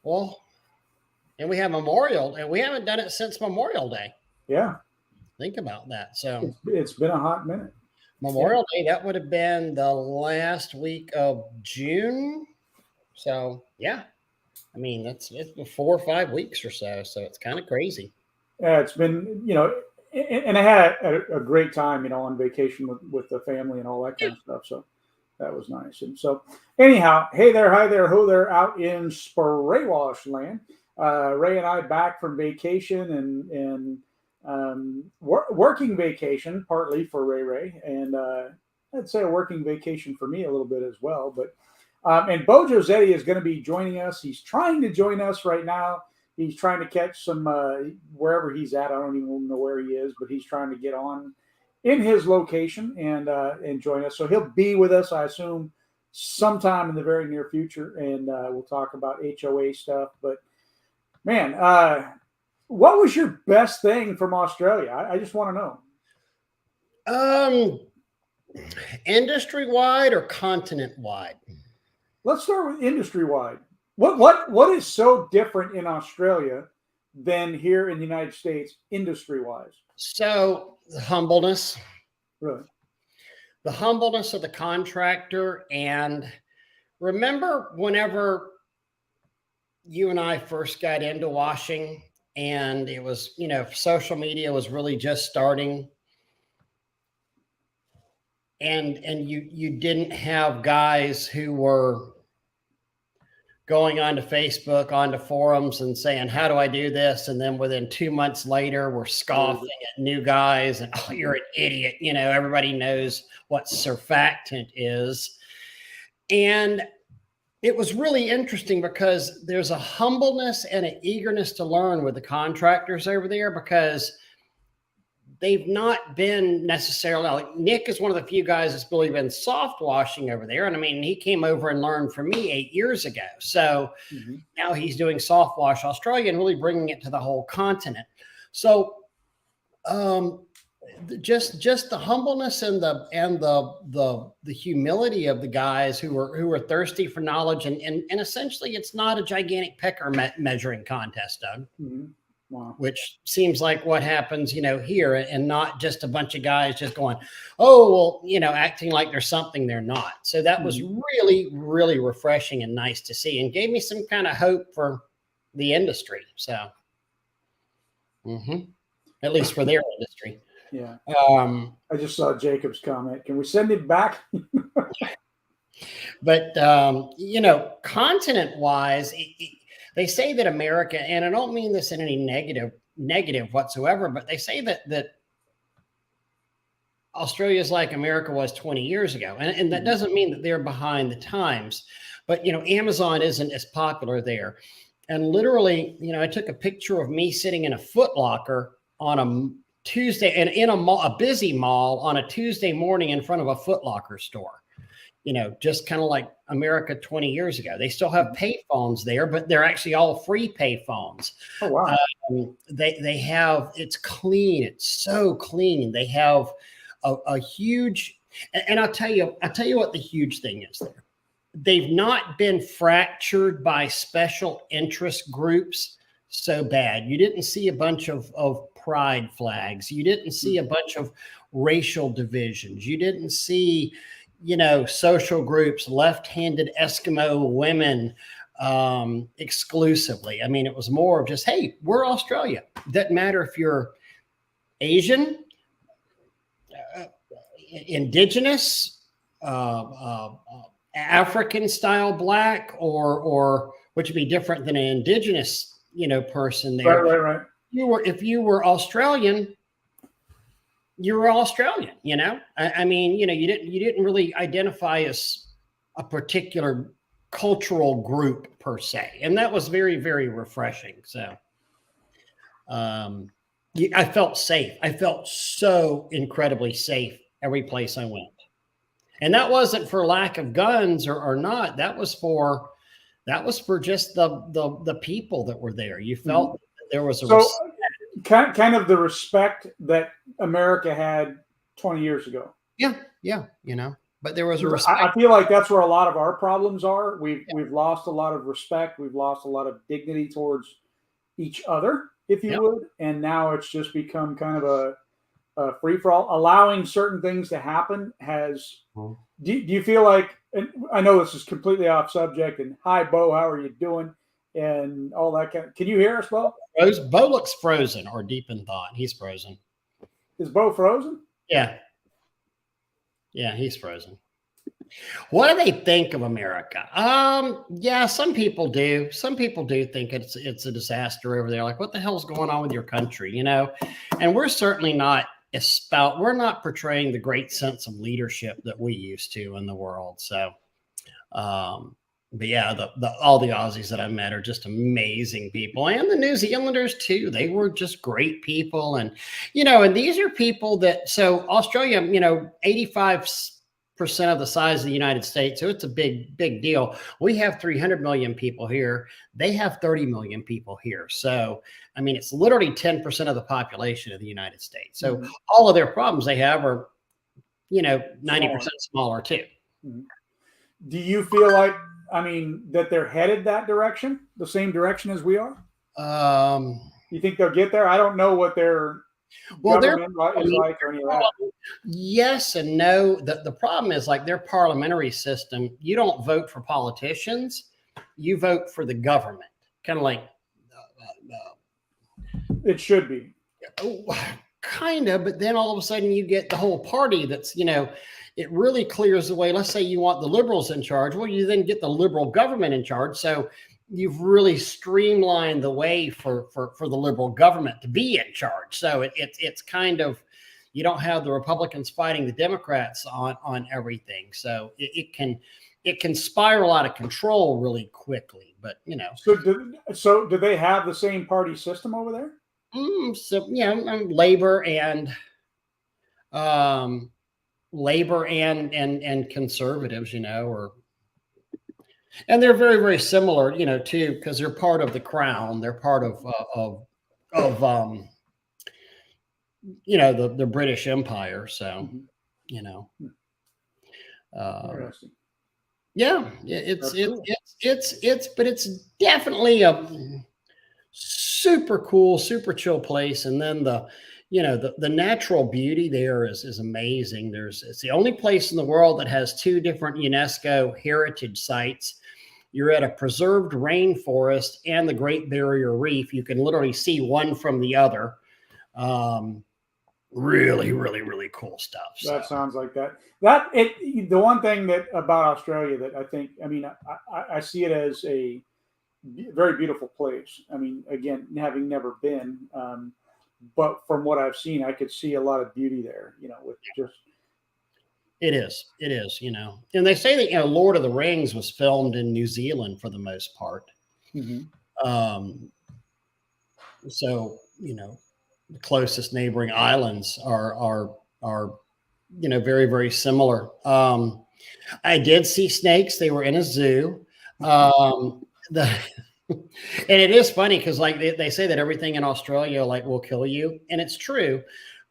Well, and we have Memorial, and we haven't done it since Memorial Day. Yeah. Think about that. So it's been a hot minute. Memorial Day, that would have been the last week of June. So yeah, I mean it's been 4 or 5 weeks or so. So it's kind of crazy. Yeah, it's been, and I had a great time, on vacation with the family and all that kind of stuff. So that was nice. And so, anyhow, hey there, hi there, ho there, out in Spray Wash land. Ray and I back from vacation and working vacation, partly for Ray, and I'd say a working vacation for me a little bit as well. But and Bo Josetti is going to be joining us. He's trying to join us right now. He's trying to catch some wherever he's at. I don't even know where he is, but he's trying to get on in his location and join us. So he'll be with us, I assume, sometime in the very near future, and we'll talk about HOA stuff. But man, what was your best thing from Australia? I just want to know. Industry wide or continent wide? Let's start with industry wide. What is so different in Australia than here in the United States, industry wise? So the humbleness, really, the humbleness of the contractor. And remember, whenever you and I first got into washing, and it was, social media was really just starting, and you didn't have guys who were going onto Facebook, onto forums and saying, how do I do this? And then within 2 months later, we're scoffing at new guys and, oh, you're an idiot. Everybody knows what surfactant is. And it was really interesting because there's a humbleness and an eagerness to learn with the contractors over there, because they've not been necessarily, like Nick is one of the few guys that's really been soft washing over there. And I mean, he came over and learned from me 8 years ago. So now he's doing soft wash Australia and really bringing it to the whole continent. So just the humbleness and the humility of the guys who are thirsty for knowledge. And essentially it's not a gigantic pecker measuring contest, Doug. Wow. Which seems like what happens, here, and not just a bunch of guys just going, oh, well, acting like there's something they're not. So that was really, really refreshing and nice to see, and gave me some kind of hope for the industry. So, at least for their industry. Yeah. I just saw Jacob's comment. Can we send it back? But, continent wise, they say that America, and I don't mean this in any negative whatsoever, but they say that Australia is like America was 20 years ago. And that doesn't mean that they're behind the times, but, Amazon isn't as popular there. And literally, I took a picture of me sitting in a Foot Locker on a Tuesday, and in a busy mall on a Tuesday morning in front of a Foot Locker store. Just kind of like America 20 years ago. They still have pay phones there, but they're actually all free pay phones. Oh, wow. They have, it's clean. It's so clean. They have a huge, and I'll tell you what the huge thing is there. They've not been fractured by special interest groups so bad. You didn't see a bunch of pride flags. You didn't see a bunch of racial divisions. You didn't see, social groups, left-handed Eskimo women exclusively. I mean, it was more of just, hey, we're Australia. Doesn't matter if you're Asian, indigenous, African style black, or which would be different than an indigenous, person there. Right. If you were Australian, you were Australian, I mean, you didn't really identify as a particular cultural group per se. And that was very, very refreshing. So I felt safe. I felt so incredibly safe every place I went. And that wasn't for lack of guns or not. That was for just the people that were there. You felt that there was a kind of the respect that America had 20 years ago. Yeah. but there was a I respect. feel like that's where a lot of our problems are. We've lost a lot of respect. We've lost a lot of dignity towards each other, if you Yep. would. And now it's just become kind of a free for all. Allowing certain things to happen has. Do you feel like? And I know this is completely off subject. And hi, Bo, how are you doing? And all that kind of. Can you hear us, Bo? Bo looks frozen or deep in thought. He's frozen. Is Bo frozen? Yeah. Yeah, he's frozen. What do they think of America? Yeah, some people do. Some people do think it's a disaster over there. Like, what the hell's going on with your country? You know, and we're certainly not we're not portraying the great sense of leadership that we used to in the world. So, but yeah, all the Aussies that I met are just amazing people, and the New Zealanders too. They were just great people, and and these are people that. So Australia, 85% of the size of the United States, so it's a big deal. We have 300 million people here. They have 30 million people here. So I mean, it's literally 10% of the population of the United States. So all of their problems they have are 90% smaller too. Do you feel like, that they're headed that direction, the same direction as we are? You think they'll get there? I don't know what their government is like or any of that. Yes and no. The problem is, like, their parliamentary system, you don't vote for politicians, you vote for the government. Kind of like it should be. Kind of, but then all of a sudden you get the whole party that's, it really clears the way. Let's say you want the liberals in charge. Well, you then get the liberal government in charge. So you've really streamlined the way for the liberal government to be in charge. So it's kind of, you don't have the Republicans fighting the Democrats on everything. So it can spiral out of control really quickly. But So do they have the same party system over there? Labor and conservatives, and they're very, very similar, too, because they're part of the crown. They're part of the British Empire. So, Interesting. Yeah, but it's definitely a super cool, super chill place. And then the natural beauty there is amazing. It's the only place in the world that has two different UNESCO heritage sites. You're at a preserved rainforest and the Great Barrier Reef. You can literally see one from the other. Really, really, really cool stuff. That sounds like that. The one thing that about Australia that I think, I see it as a very beautiful place. Again, having never been, but from what I've seen, I could see a lot of beauty there. With just. It is, and they say that Lord of the Rings was filmed in New Zealand for the most part. So the closest neighboring islands are very, very similar. I did see snakes. They were in a zoo. And it is funny because, like, they say that everything in Australia, like, will kill you, and it's true.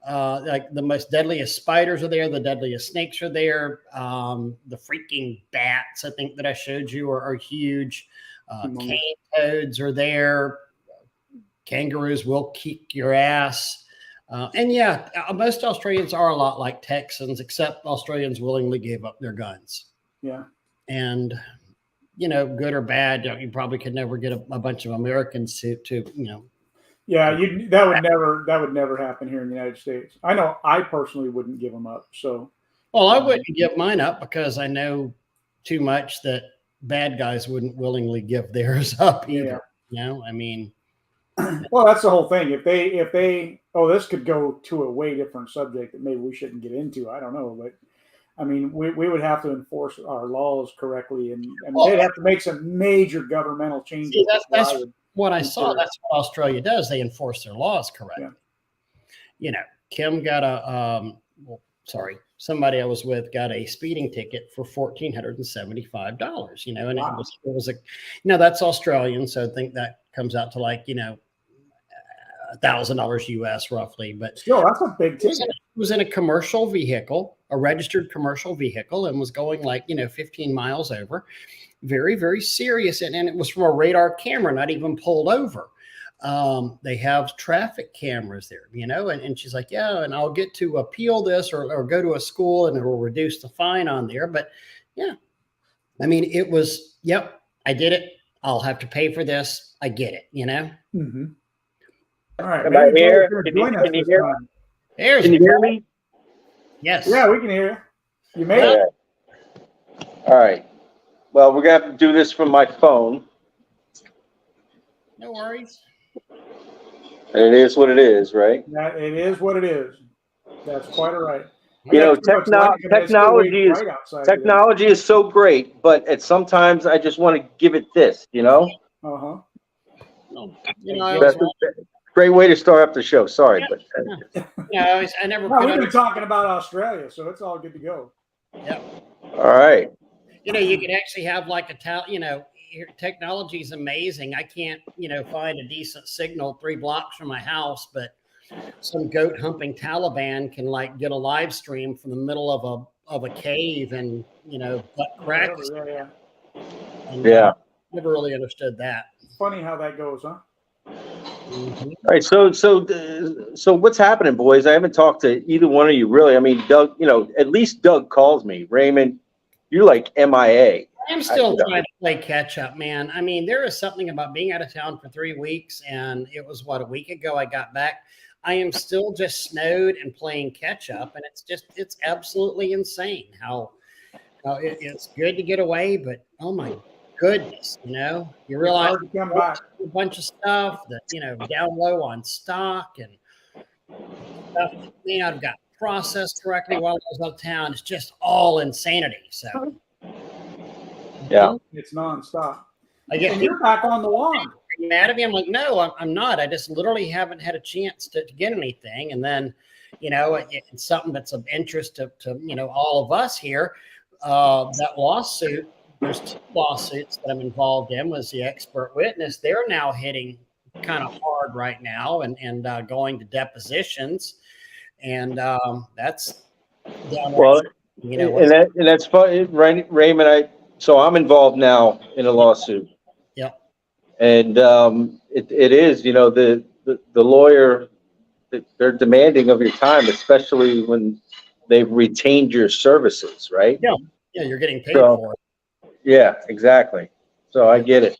Like, the most deadliest spiders are there, the deadliest snakes are there. The freaking bats, I think, that I showed you are huge. Cane toads are there. Kangaroos will kick your ass. And yeah, most Australians are a lot like Texans, except Australians willingly gave up their guns. Yeah. And good or bad, you probably could never get a bunch of Americans to. Yeah, that would never happen here in the United States. I know I personally wouldn't give them up. So. Well, I wouldn't give mine up because I know too much that bad guys wouldn't willingly give theirs up either. Yeah. Well, that's the whole thing. If they, this could go to a way different subject that maybe we shouldn't get into. I don't know, but we would have to enforce our laws correctly, and they'd have to make some major governmental changes. See, that's what I saw. That's what Australia does. They enforce their laws correctly. Yeah. Kim got somebody I was with got a speeding ticket for $1,475. And wow. it was that's Australian, so I think that comes out to like $1,000 US roughly. But still, that's a big ticket. It was in a commercial vehicle. a registered commercial vehicle and was going like, 15 miles over. Very, very serious. And it was from a radar camera, not even pulled over. They have traffic cameras there, and she's like, yeah, and I'll get to appeal this or go to a school and it will reduce the fine on there. But yeah, I mean, it was, yep, I did it. I'll have to pay for this. I get it, Mm-hmm. All right. Am I here? Can you hear me? Yes. Yeah, we can hear you. You made it. All right. Well, we're going to have to do this from my phone. No worries. And it is what it is, right? Yeah, it is what it is. That's quite all right. Technology is so great, but sometimes I just want to give it this, Uh-huh. That's a great way to start up the show. Sorry, but I never. No, we've been talking about Australia, so it's all good to go. Yep. All right. You could actually have like technology is amazing. I can't, find a decent signal 3 blocks from my house, but some goat humping Taliban can like get a live stream from the middle of a cave and, butt cracks. Yeah. And, yeah. Never really understood that. Funny how that goes, huh? Mm-hmm. All right. So what's happening, boys? I haven't talked to either one of you really. I mean, Doug, at least Doug calls me. Raymond, you're like MIA. I'm still trying to play catch up, man. I mean, there is something about being out of town for 3 weeks, and it was a week ago I got back. I am still just snowed and playing catch up, and it's absolutely insane how it's good to get away, but oh my goodness, you realize a bunch of stuff that down low on stock and stuff that I've got processed correctly while I was out of town. It's just all insanity. So. Yeah, it's nonstop. And you're back on the lawn. Are you mad at me? I'm like, no, I'm not. I just literally haven't had a chance to get anything. And then, it's something that's of interest to all of us here. That lawsuit, there's 2 lawsuits that I'm involved in. Was the expert witness. They're now hitting kind of hard right now and going to depositions. And that's well, and that's funny, right, Raymond. So I'm involved now in a lawsuit. Yep. And it is, the lawyer, they're demanding of your time, especially when they've retained your services, right? Yeah. Yeah, you're getting paid for it. Yeah, exactly. So I get it.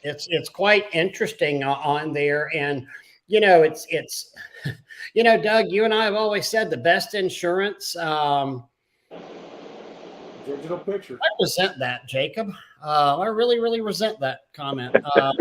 It's quite interesting on there, and it's Doug, you and I have always said the best insurance. Digital picture. I resent that, Jacob. I really, really resent that comment. How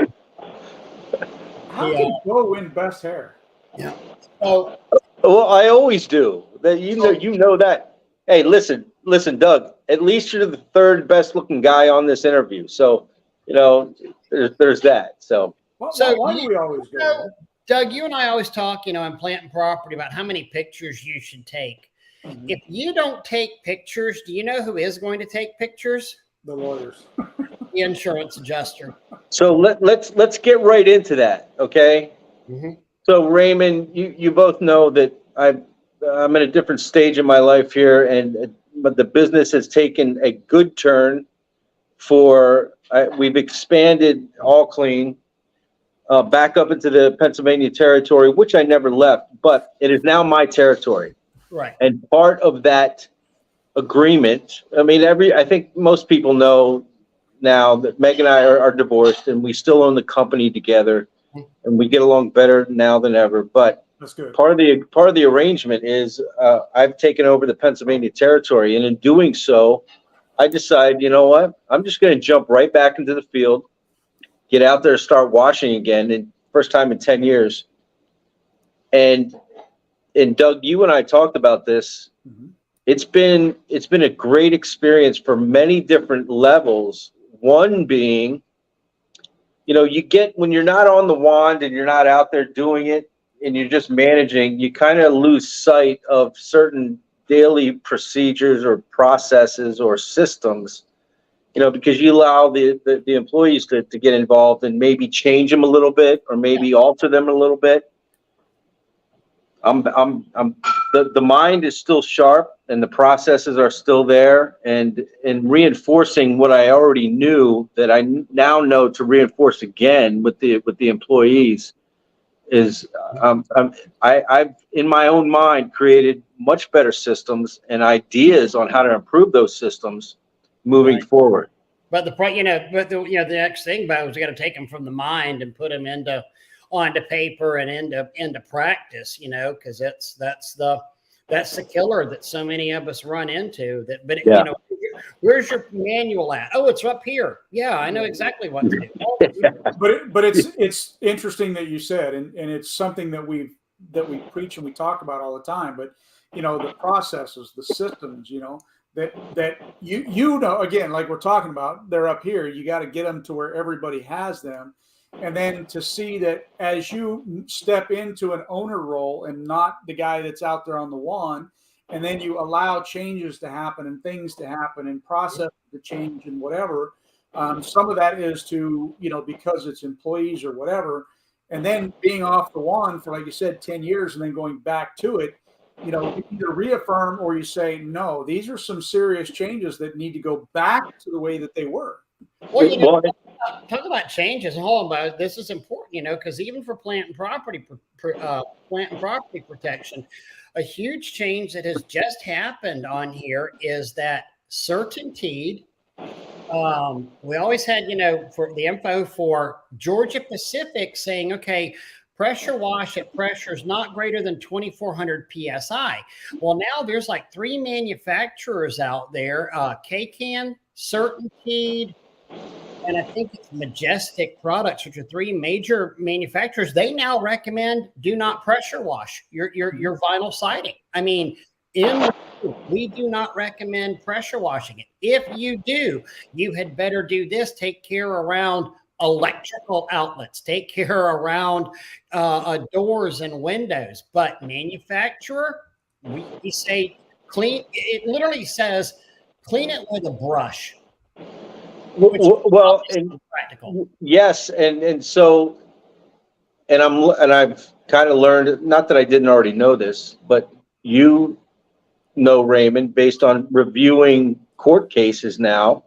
can Bo win best hair? Yeah. So, well, I always do. That you know that. Hey, listen, Doug. At least you're the 3rd best looking guy on this interview. So, there's that. So why do we always go? Doug, you and I always talk, in Planting Property about how many pictures you should take. Mm-hmm. If you don't take pictures, do you know who is going to take pictures? The lawyers. The insurance adjuster. So let's get right into that, okay? Mm-hmm. So Raymond, you both know that I'm in a different stage in my life here, but the business has taken a good turn. We've expanded All Clean back up into the Pennsylvania territory, which I never left, but it is now my territory. Right. And part of that agreement, I think most people know now that Meg and I are divorced, and we still own the company together, and we get along better now than ever. But that's good. Part of the arrangement is I've taken over the Pennsylvania territory, and in doing so, I decided, you know what? I'm just going to jump right back into the field, get out there, start washing again, and first time in 10 years. And Doug, you and I talked about this. Mm-hmm. It's been a great experience for many different levels. One being, you get, when you're not on the wand and you're not out there doing it and you're just managing, you kind of lose sight of certain daily procedures or processes or systems, because you allow the employees to get involved and maybe change them a little bit or maybe alter them a little bit. The mind is still sharp and the processes are still there, and reinforcing what I already knew that I now know to reinforce again with the employees is I've in my own mind created much better systems and ideas on how to improve those systems moving forward. But the next thing, Bo, is you got to take them from the mind and put them onto paper and into practice, because that's the killer that so many of us run into. Where's your manual at? Oh, it's up here. Yeah, I know exactly what to do. But it's interesting that you said, and it's something that we preach and we talk about all the time. But the processes, the systems, that again, like we're talking about, they're up here. You got to get them to where everybody has them. And then to see that as you step into an owner role and not the guy that's out there on the wand, and then you allow changes to happen and things to happen and process to change and whatever. Some of that is to, because it's employees or whatever. And then being off the wand for, like you said, 10 years and then going back to it, you either reaffirm or you say, no, these are some serious changes that need to go back to the way that they were. Well, talk about changes. Hold on, Bo. This is important, because even for plant and property protection, a huge change that has just happened on here is that certainty. We always had, for the info for Georgia Pacific saying, okay, pressure wash at pressures not greater than 2,400 PSI. Well, now there's like 3 manufacturers out there, K-Can, Certainteed, and I think it's Majestic Products, which are 3 major manufacturers. They now recommend do not pressure wash your vinyl siding. I mean, we do not recommend pressure washing it. If you do, you had better do this. Take care around electrical outlets. Take care around doors and windows. But manufacturer, we say clean. It literally says clean it with a brush. Well, and practical. Yes, and I've kind of learned, not that I didn't already know this, but Raymond, based on reviewing court cases now,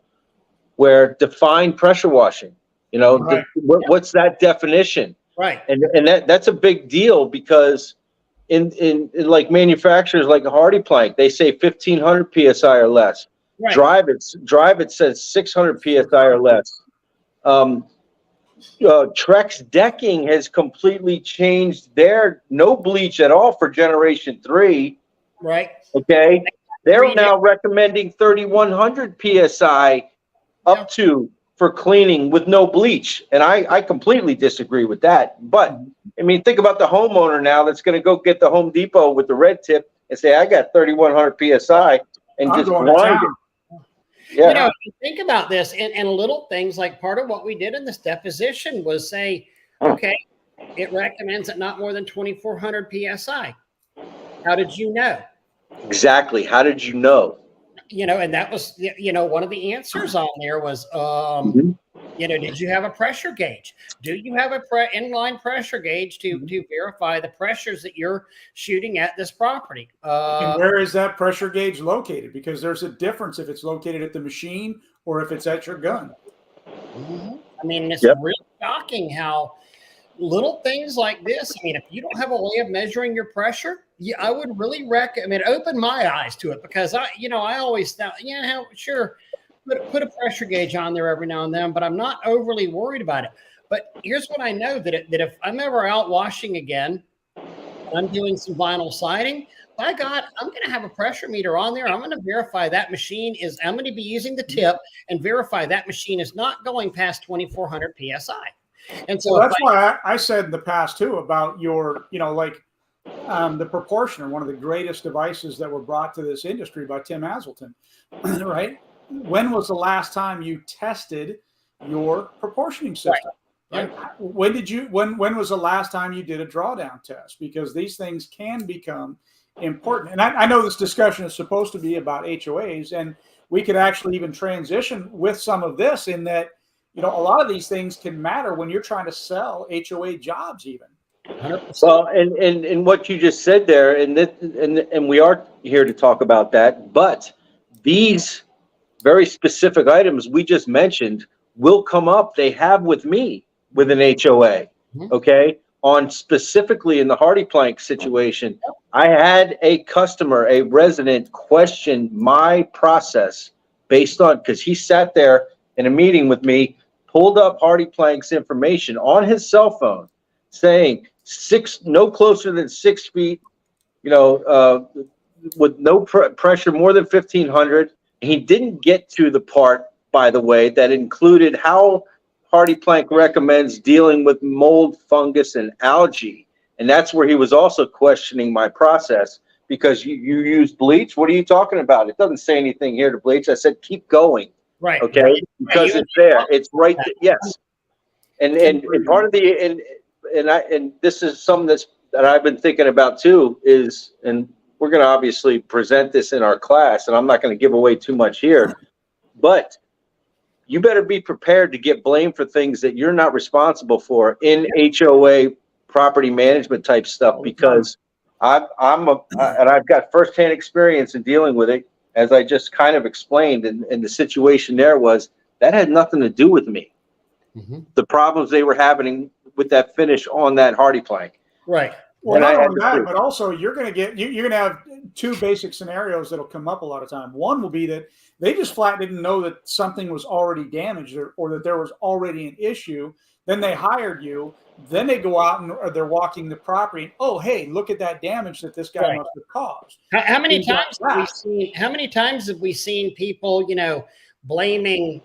where define pressure washing. Right. What's that definition? Right. And that's a big deal, because in like manufacturers like Hardy Plank, they say 1,500 PSI or less. Right. Drive it says 600 PSI or less. Trex Decking has completely changed their no bleach at all for Generation 3. Right. Okay. They're now recommending 3,100 PSI up to for cleaning with no bleach. And I completely disagree with that. But I mean, think about the homeowner now that's going to go get the Home Depot with the red tip and say, I got 3,100 PSI and just grind it. Yeah. Think about this and little things like part of what we did in this deposition was say, okay, it recommends it not more than 2,400 PSI. How did you know? Exactly. How did you know? And that was, one of the answers on there was, did you have a pressure gauge? Do you have a inline pressure gauge to verify the pressures that you're shooting at this property? And where is that pressure gauge located? Because there's a difference if it's located at the machine or if it's at your gun. Mm-hmm. I mean, it's really shocking how little things like this. I mean, if you don't have a way of measuring your pressure, I would really recommend. Open my eyes to it, because I always thought, sure, put a pressure gauge on there every now and then, but I'm not overly worried about it. But here's what I know, that if I'm ever out washing again, and I'm doing some vinyl siding, by God, I'm going to have a pressure meter on there. I'm going to verify that machine I'm going to be using the tip and verify that machine is not going past 2,400 PSI. And so that's why I said in the past too about your, the proportioner, one of the greatest devices that were brought to this industry by Tim Hazelton, right? When was the last time you tested your proportioning system? Right. When was the last time you did a drawdown test? Because these things can become important. And I know this discussion is supposed to be about HOAs, and we could actually even transition with some of this in that, a lot of these things can matter when you're trying to sell HOA jobs even. 100%. Well, and what you just said there, and we are here to talk about that, but these very specific items we just mentioned will come up. They have with me with an HOA, okay? On specifically in the Hardy Plank situation, I had a customer, a resident, question my process based on, because he sat there in a meeting with me, pulled up Hardy Plank's information on his cell phone, saying no closer than 6 feet, with no pressure more than 1500. He didn't get to the part, by the way, that included how Hardy Plank recommends dealing with mold, fungus, and algae. And that's where he was also questioning my process, because you use bleach. What are you talking about? It doesn't say anything here to bleach. I said, keep going. Right. Okay. Right. Because it's there. It's right there. Yes. And part of the, and this is something that I've been thinking about too, is, and we're going to obviously present this in our class, and I'm not going to give away too much here, but you better be prepared to get blamed for things that you're not responsible for in HOA property management type stuff, because and I've got firsthand experience in dealing with it, as I just kind of explained, and the situation there was that had nothing to do with me. The problems they were having with that finish on that Hardy Plank. Right. Well, not only that, but also you're going to have two basic scenarios that'll come up a lot of time. One will be that they just flat didn't know that something was already damaged, or that there was already an issue. Then they hired you. Then they go out and they're walking the property. And, oh, hey, look at that damage that this guy must have caused. How many times have we seen? How many times have we seen people, blaming,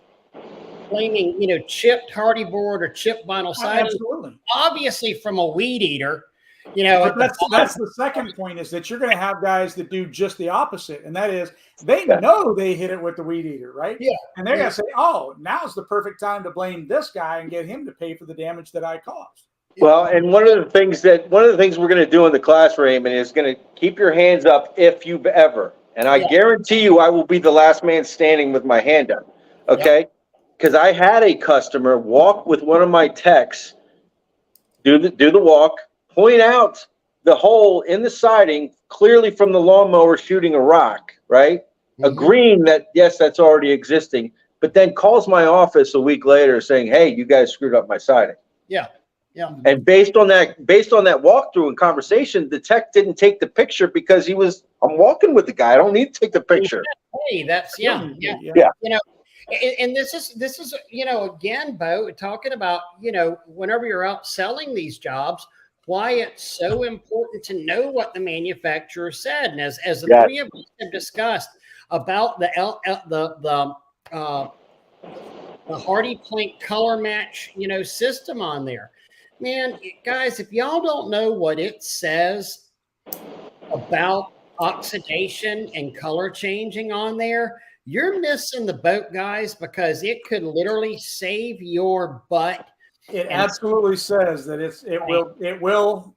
chipped hardy board or chipped vinyl siding? Absolutely. Obviously, from a weed eater. But that's the second point, is that you're going to have guys that do just the opposite, and that is they know they hit it with the weed eater, right? Yeah. And they're going to say, "Oh, now's the perfect time to blame this guy and get him to pay for the damage that I caused." Well, and one of the things we're going to do in the class, Raymond, is going to keep your hands up if you've ever. And I guarantee you, I will be the last man standing with my hand up. Okay, because I had a customer walk with one of my techs, do the walk. Point out the hole in the siding clearly from the lawnmower shooting a rock, right? Agreeing that, yes, that's already existing, but then calls my office a week later saying, hey, you guys screwed up my siding. Yeah. Yeah. And based on that walkthrough and conversation, the tech didn't take the picture because I'm walking with the guy. I don't need to take the picture. Hey, that's, yeah. And this is, again, Bo, talking about, whenever you're out selling these jobs, why it's so important to know what the manufacturer said. And as the three of us have discussed about the Hardy Plank color match, system on there, man, guys, if y'all don't know what it says about oxidation and color changing on there, you're missing the boat, guys, because it could literally save your butt. It absolutely says that it will.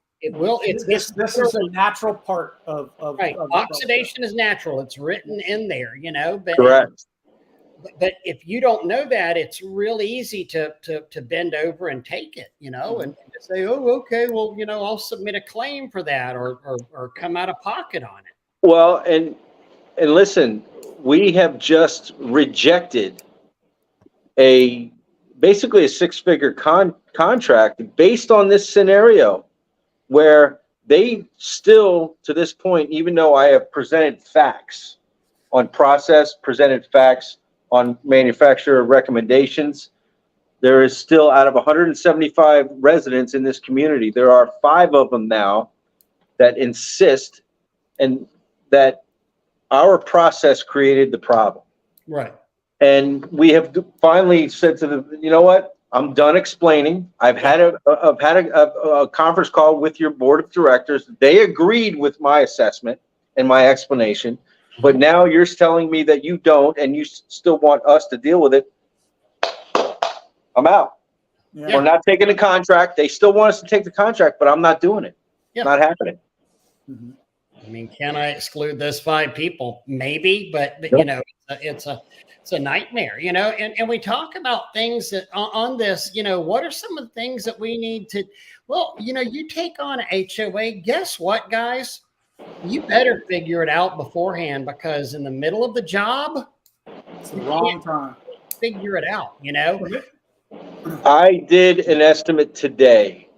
This is a natural part of right. Of oxidation is natural. It's written in there, but correct. But if you don't know that, it's real easy to bend over and take it, and say, oh, okay, well, I'll submit a claim for that or come out of pocket on it. Well, and listen, we have just rejected basically a six-figure contract based on this scenario, where they still, to this point, even though I have presented facts on process, presented facts on manufacturer recommendations, there is still, out of 175 residents in this community, there are 5 of them now that insist and that our process created the problem. Right. And we have finally said to them, you know what? I'm done explaining. I've had a conference call with your board of directors. They agreed with my assessment and my explanation, but now you're telling me that you don't, and you still want us to deal with it. I'm out. Yeah. We're not taking the contract. They still want us to take the contract, but I'm not doing it. Yeah. Not happening. I mean, can I exclude those 5 people? Maybe, but nope. it's It's a nightmare, you know, and we talk about things that on this, you know, what are some of the things that we need to, well, you know, you take on a HOA, guess what, guys? You better figure it out beforehand, because in the middle of the job, It's the wrong time. figure it out, you know? I did an estimate today,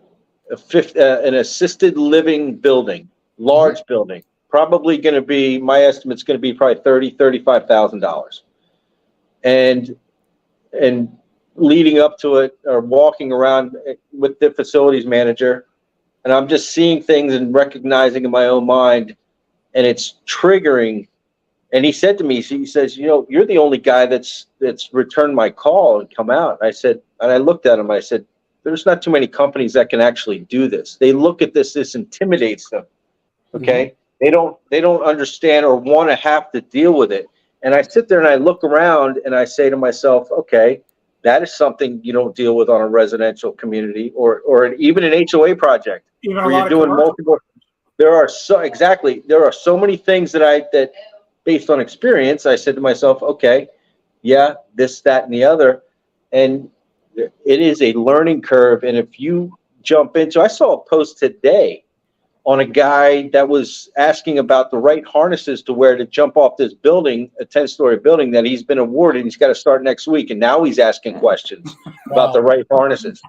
an assisted living building, large building, probably going to be, my estimate's going to be probably $35,000. And leading up to it, or walking around with the facilities manager, and I'm just seeing things and recognizing in my own mind, and it's triggering. And he said to me, he says, you know, you're the only guy that's returned my call and come out. I said, and I looked at him, I said, there's not too many companies that can actually do this. They look at this intimidates them. Okay. They don't understand or want to have to deal with it. And I sit there and I look around and I say to myself, okay, that is something you don't deal with on a residential community or even an HOA project where you're doing multiple. There are so many things that based on experience, I said to myself, okay, yeah, this, that, and the other. And it is a learning curve. And if you jump into, I saw a post today on a guy that was asking about the right harnesses to wear to jump off this building, a 10-story building that he's been awarded. He's got to start next week. And now he's asking questions about the right harnesses.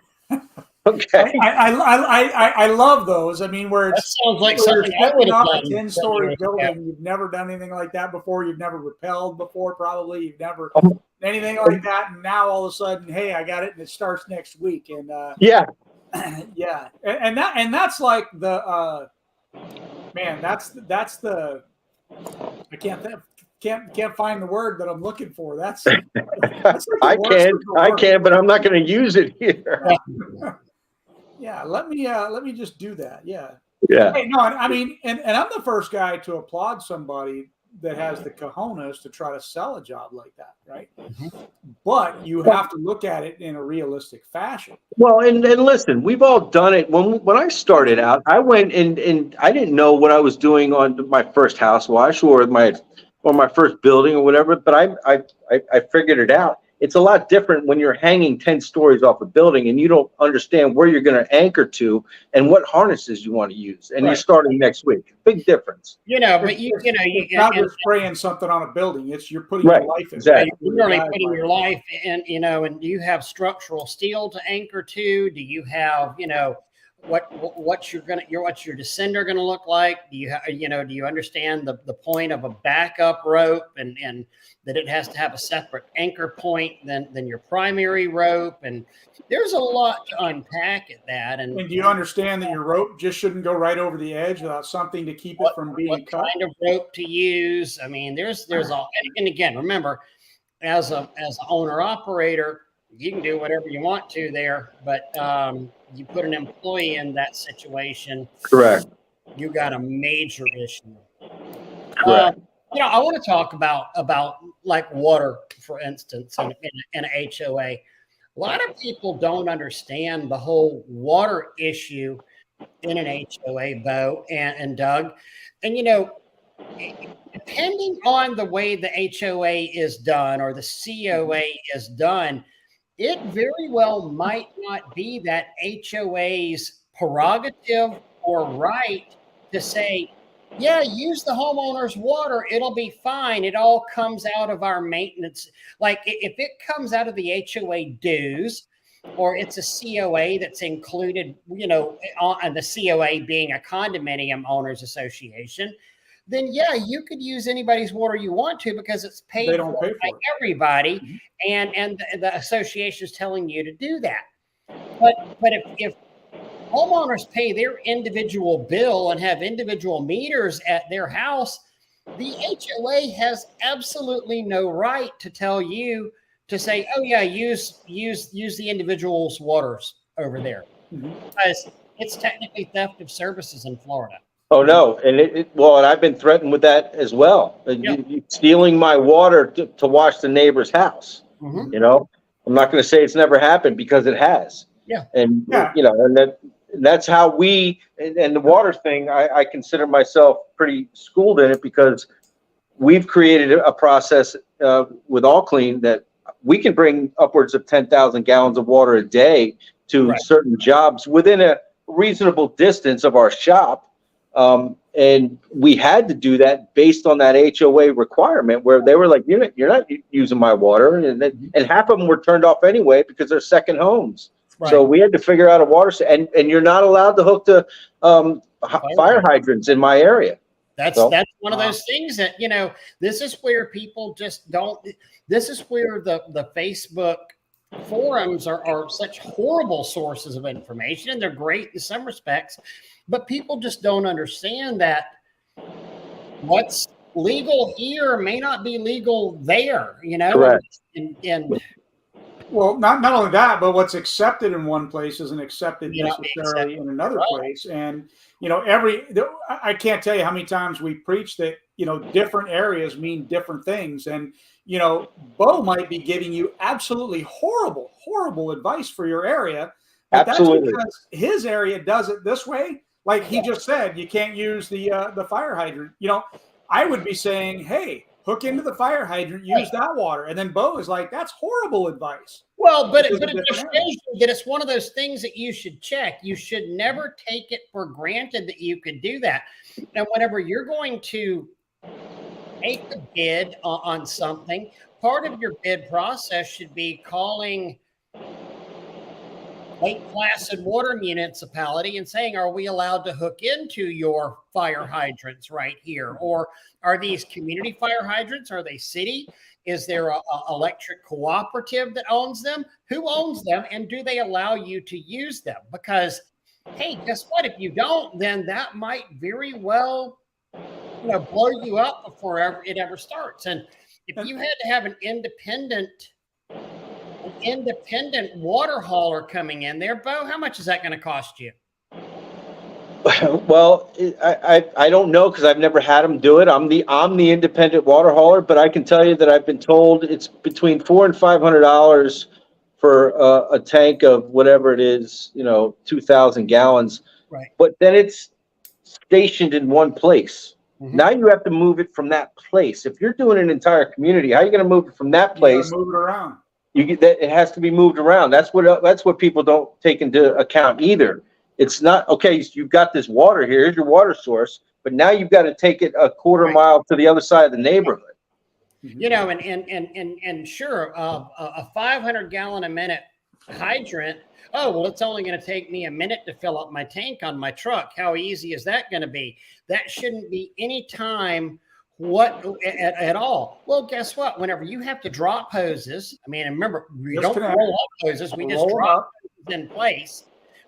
Okay. I love those. I mean, where it's, that sounds like you're something I would stepping have off a done. 10-story building. You've never done anything like that before. You've never rappelled before, probably. You've never anything like that. And now all of a sudden, hey, I got it, and it starts next week. And yeah. yeah, and that's like the man. That's the I can't find the word that I'm looking for. That's like I can, but I'm not going to use it here. Yeah, let me just do that. Yeah. Yeah. Hey, no, I mean, and I'm the first guy to applaud somebody that has the cojones to try to sell a job like that, right? But you have to look at it in a realistic fashion. Well, and listen, we've all done it. When I started out, I went and I didn't know what I was doing on my first house wash or my first building or whatever, but I figured it out. It's a lot different when you're hanging 10 stories off a building and you don't understand where you're going to anchor to and what harnesses you want to use. And you're starting next week. Big difference. You know, but you not just spraying something on a building. It's you're putting your life in. Exactly. You're really putting your life in, you know, and do you have structural steel to anchor to? Do you have, you know, what's your descender going to look like? Do you understand the point of a backup rope and that it has to have a separate anchor point than your primary rope? And there's a lot to unpack at that. And do you understand that your rope just shouldn't go right over the edge without something to keep it from being cut? What kind of rope to use? I mean, there's all, and again, remember, as an owner operator, you can do whatever you want to there, but you put an employee in that situation. Correct. You got a major issue. Correct. You know, I want to talk about like water, for instance, in a HOA. A lot of people don't understand the whole water issue in an HOA, Bo and Doug. And, you know, depending on the way the HOA is done or the COA is done, it very well might not be that HOA's prerogative or right to say, yeah, use the homeowner's water. It'll be fine. It all comes out of our maintenance. Like if it comes out of the HOA dues or it's a COA that's included, you know, on the COA being a condominium owners association, then yeah, you could use anybody's water you want to because it's paid for by everybody, and the association is telling you to do that. But if homeowners pay their individual bill and have individual meters at their house, the HOA has absolutely no right to tell you to say, oh yeah, use the individual's waters over there, because it's technically theft of services in Florida. Oh no, and and I've been threatened with that as well. You stealing my water to wash the neighbor's house. You know, I'm not going to say it's never happened because it has. Yeah. And you know, and that's how we and the water thing. I consider myself pretty schooled in it because we've created a process with All Clean that we can bring upwards of 10,000 gallons of water a day to certain jobs within a reasonable distance of our shop. And we had to do that based on that HOA requirement where they were like, you're not using my water. And half of them were turned off anyway because they're second homes. Right. So we had to figure out a water, and you're not allowed to hook to fire hydrants in my area. That's one of those things that, this is where people just don't, this is where the Facebook forums are such horrible sources of information, and they're great in some respects, but people just don't understand that what's legal here may not be legal there, Correct. And well, not only that, but what's accepted in one place isn't accepted necessarily in another place. And, I can't tell you how many times we preach that, different areas mean different things. And, Bo might be giving you absolutely horrible advice for your area. But absolutely. That's because his area does it this way. Like he just said, you can't use the fire hydrant. I would be saying, hey, hook into the fire hydrant, use that water. And then Bo is like, that's horrible advice. Well, but it just shows you that it's one of those things that you should check. You should never take it for granted that you could do that. And whenever you're going to make a bid on something, part of your bid process should be calling Lake Placid Water Municipality and saying, are we allowed to hook into your fire hydrants right here? Or are these community fire hydrants? Are they city? Is there a electric cooperative that owns them? Who owns them? And do they allow you to use them? Because, hey, guess what? If you don't, then that might very well, blow you up before it ever starts. And if you had to have an independent water hauler coming in there, Bo, how much is that going to cost you? Well, I don't know because I've never had them do it. I'm the independent water hauler, but I can tell you that I've been told it's between $400 and $500 for a tank of whatever it is, 2,000 gallons. Right. But then it's stationed in one place. Mm-hmm. Now you have to move it from that place. If you're doing an entire community, how are you going to move it from that place? Move it around. It has to be moved around. That's what people don't take into account either. It's not, okay, you've got this water here, here's your water source, but now you've got to take it a quarter mile to the other side of the neighborhood. And sure, a 500 gallon a minute hydrant, oh, well, it's only going to take me a minute to fill up my tank on my truck. How easy is that going to be? That shouldn't be any time at all. Well, guess what? Whenever you have to drop hoses, and remember, we don't roll up hoses, we just drop hoses in place.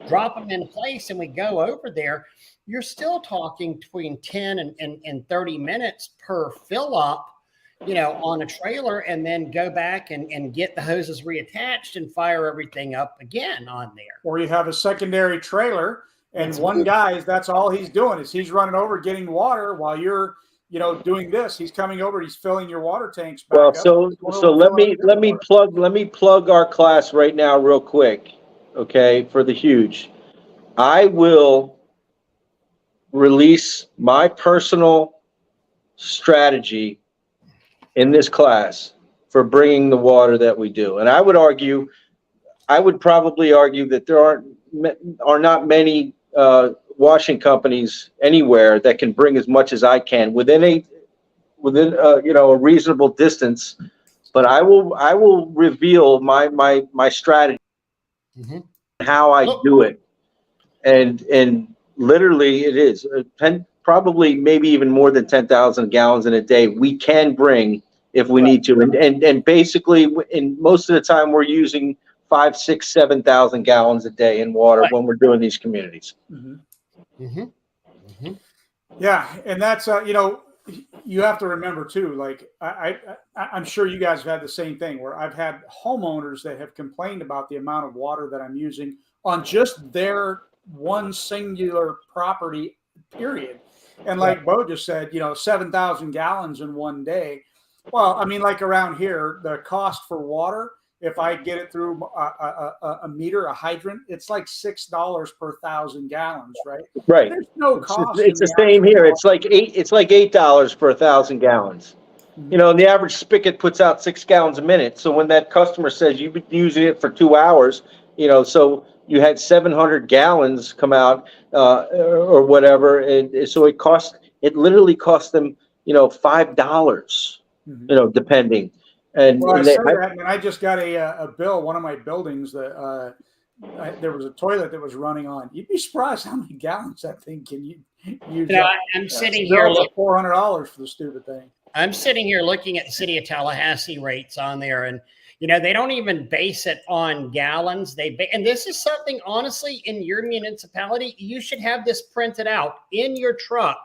Drop them in place and we go over there, you're still talking between 10 and 30 minutes per fill up, on a trailer, and then go back and get the hoses reattached and fire everything up again on there. Or you have a secondary trailer and one guy, that's all he's doing is he's running over getting water while you're, doing this. He's coming over, he's filling your water tanks back up. So let me plug our class right now real quick. Okay, for the huge, I will release my personal strategy in this class for bringing the water that we do. And I would probably argue that there are not many washing companies anywhere that can bring as much as I can within a reasonable distance. But I will reveal my strategy. Mm-hmm. How I do it, and literally it is probably maybe even more than 10,000 gallons in a day we can bring if we need to, and basically in most of the time we're using 5,000, 6,000, 7,000 gallons a day in water when we're doing these communities. Mm-hmm. Mm-hmm. Mm-hmm. Yeah, and that's you have to remember too, like I'm sure you guys have had the same thing where I've had homeowners that have complained about the amount of water that I'm using on just their one singular property, period. And like Bo just said, 7,000 gallons in one day. Well, like around here, the cost for water, if I get it through a meter, a hydrant, it's like $6 per 1,000 gallons, right? Right. There's no cost. It's the same here. It's like $8 per 1,000 gallons. You know, and the average spigot puts out 6 gallons a minute. So when that customer says you've been using it for 2 hours, you know, so you had 700 gallons come out or whatever, and so it literally cost them, you know, $5, you know, depending. And, Well, I and say that, and I just got a bill. One of my buildings that there was a toilet that was running on. You'd be surprised how many gallons that thing can use. You know, I'm sitting here looking $400 for the stupid thing. I'm sitting here looking at the city of Tallahassee rates on there, and you know they don't even base it on gallons. And this is something, honestly, in your municipality, you should have this printed out in your truck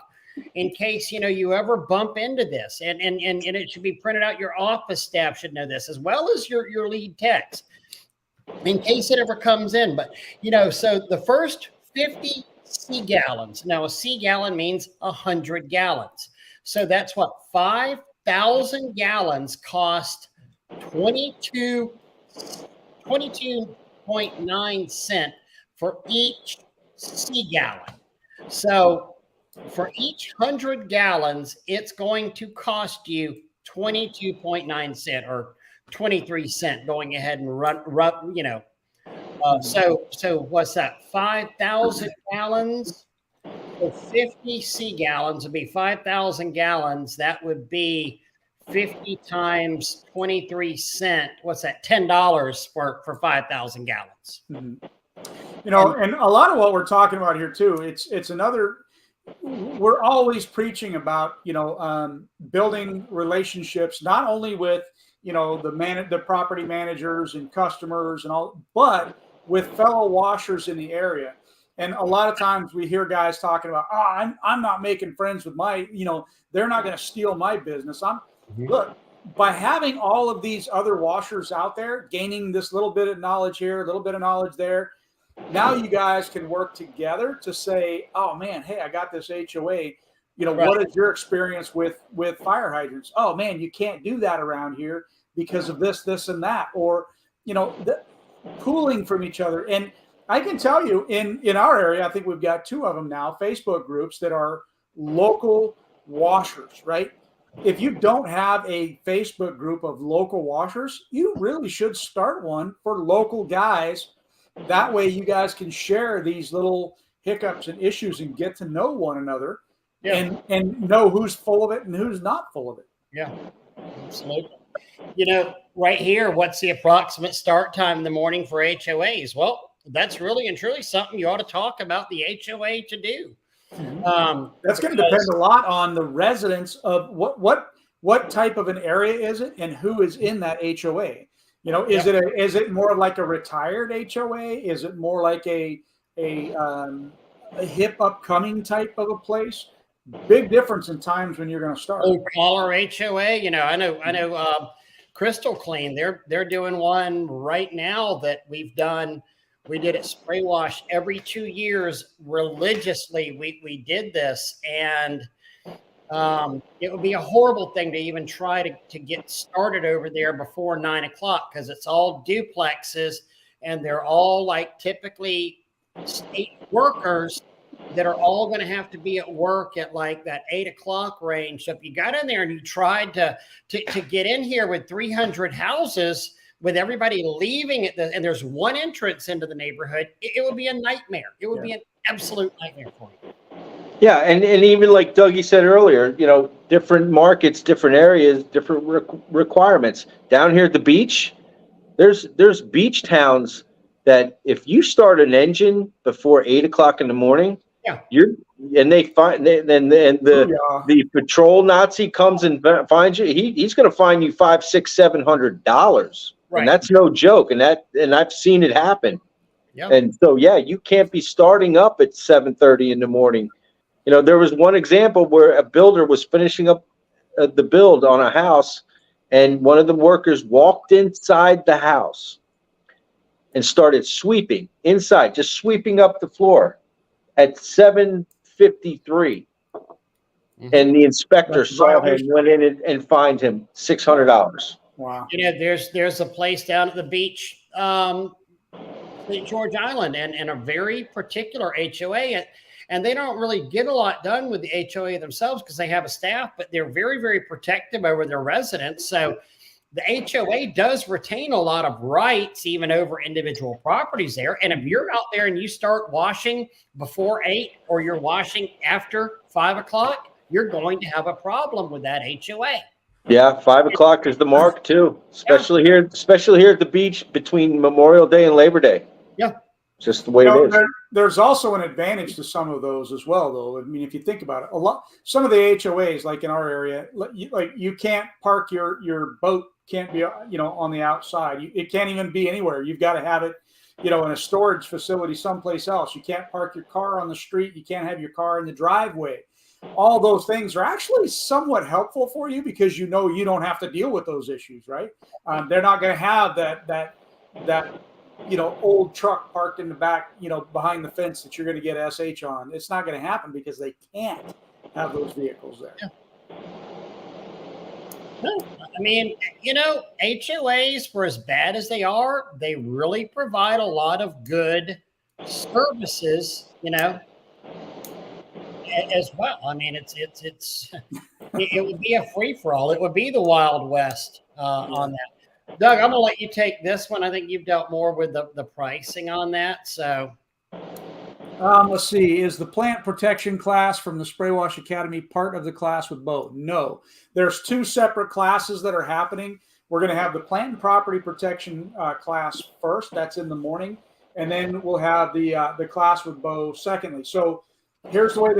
in case you know you ever bump into this, and it should be printed out. Your office staff should know this, as well as your lead techs, in case it ever comes in. But you know, so the first 50 C gallons. Now a C gallon means 100 gallons. So that's what 5,000 gallons cost 22.9 cents for each C gallon. So for each 100 gallons, it's going to cost you 22.9 cents or 23 cents going ahead and run you know. So what's that? 5,000 gallons. So 50 C gallons would be 5,000 gallons. That would be 50 times 23 cents. What's that? $10 for 5,000 gallons. You know, and a lot of what we're talking about here too, it's another, we're always preaching about, you know, building relationships, not only with, you know, the property managers and customers and all, but with fellow washers in the area. And a lot of times we hear guys talking about, oh, I'm not making friends with my, you know, they're not going to steal my business. Look, by having all of these other washers out there, gaining this little bit of knowledge here, a little bit of knowledge there, now you guys can work together to say, oh man, hey, I got this HOA. You know, what is your experience with fire hydrants? Oh man, you can't do that around here because of this, this, and that. Or, you know, pooling from each other. And I can tell you in our area, I think we've got 2 of them now, Facebook groups that are local washers, right? If you don't have a Facebook group of local washers, you really should start one for local guys. That way you guys can share these little hiccups and issues and get to know one another and know who's full of it and who's not full of it. Yeah, absolutely. You know, right here, what's the approximate start time in the morning for HOAs? Well, that's really and truly something you ought to talk about the HOA to do. That's going to depend a lot on the residents of what type of an area is it and who is in that HOA. You know, is it more like a retired HOA? Is it more like a hip upcoming type of a place? Big difference in times when you're going to start. Blue collar HOA. You know, I know. Crystal Clean. They're doing one right now that we've done. We did it spray wash every 2 years religiously. We did this, and it would be a horrible thing to even try to get started over there before 9 o'clock because it's all duplexes and they're all like typically state workers that are all going to have to be at work at like that 8 o'clock range. So if you got in there and you tried to get in here with 300 houses with everybody leaving it, and there's one entrance into the neighborhood, it would be a nightmare. It would be an absolute nightmare for you. Yeah, and even like Dougie said earlier, you know, different markets, different areas, different requirements. Down here at the beach, there's beach towns that if you start an engine before 8 o'clock in the morning, the patrol Nazi comes and finds you. He's going to fine you $500, $600, $700. Right. And that's no joke. And I've seen it happen. Yep. And so, you can't be starting up at 7:30 in the morning. You know, there was one example where a builder was finishing up the build on a house, and one of the workers walked inside the house and started sweeping inside, just sweeping up the floor at 7:53. And the inspector saw him, went in and fined him $600. Wow. You know, there's a place down at the beach, St. George Island, and a very particular HOA. and they don't really get a lot done with the HOA themselves because they have a staff, but they're very, very protective over their residents. So the HOA does retain a lot of rights even over individual properties there. And if you're out there and you start washing before 8 or you're washing after 5 o'clock, you're going to have a problem with that HOA. Yeah, 5 o'clock is the mark too, especially here at the beach between Memorial Day and Labor Day. Yeah. Just the way it is. There's also an advantage to some of those as well, though. I mean, if you think about it, some of the HOAs, like in our area, like you can't park your boat, can't be, on the outside. It can't even be anywhere. You've got to have it, in a storage facility someplace else. You can't park your car on the street. You can't have your car in the driveway. All those things are actually somewhat helpful for you because you don't have to deal with those issues, right? They're not going to have that old truck parked in the back, behind the fence that you're going to get SH on. It's not going to happen because they can't have those vehicles there. Yeah. I mean, HOAs, for as bad as they are, they really provide a lot of good services, as well. I mean, it would be a free for all. It would be the Wild West on that. Doug, I'm gonna let you take this one. I think you've dealt more with the pricing on that. So, let's see. Is the plant protection class from the Spray Wash Academy part of the class with Bo? No, there's 2 separate classes that are happening. We're going to have the plant and property protection class first. That's in the morning, and then we'll have the class with Bo secondly. So here's the way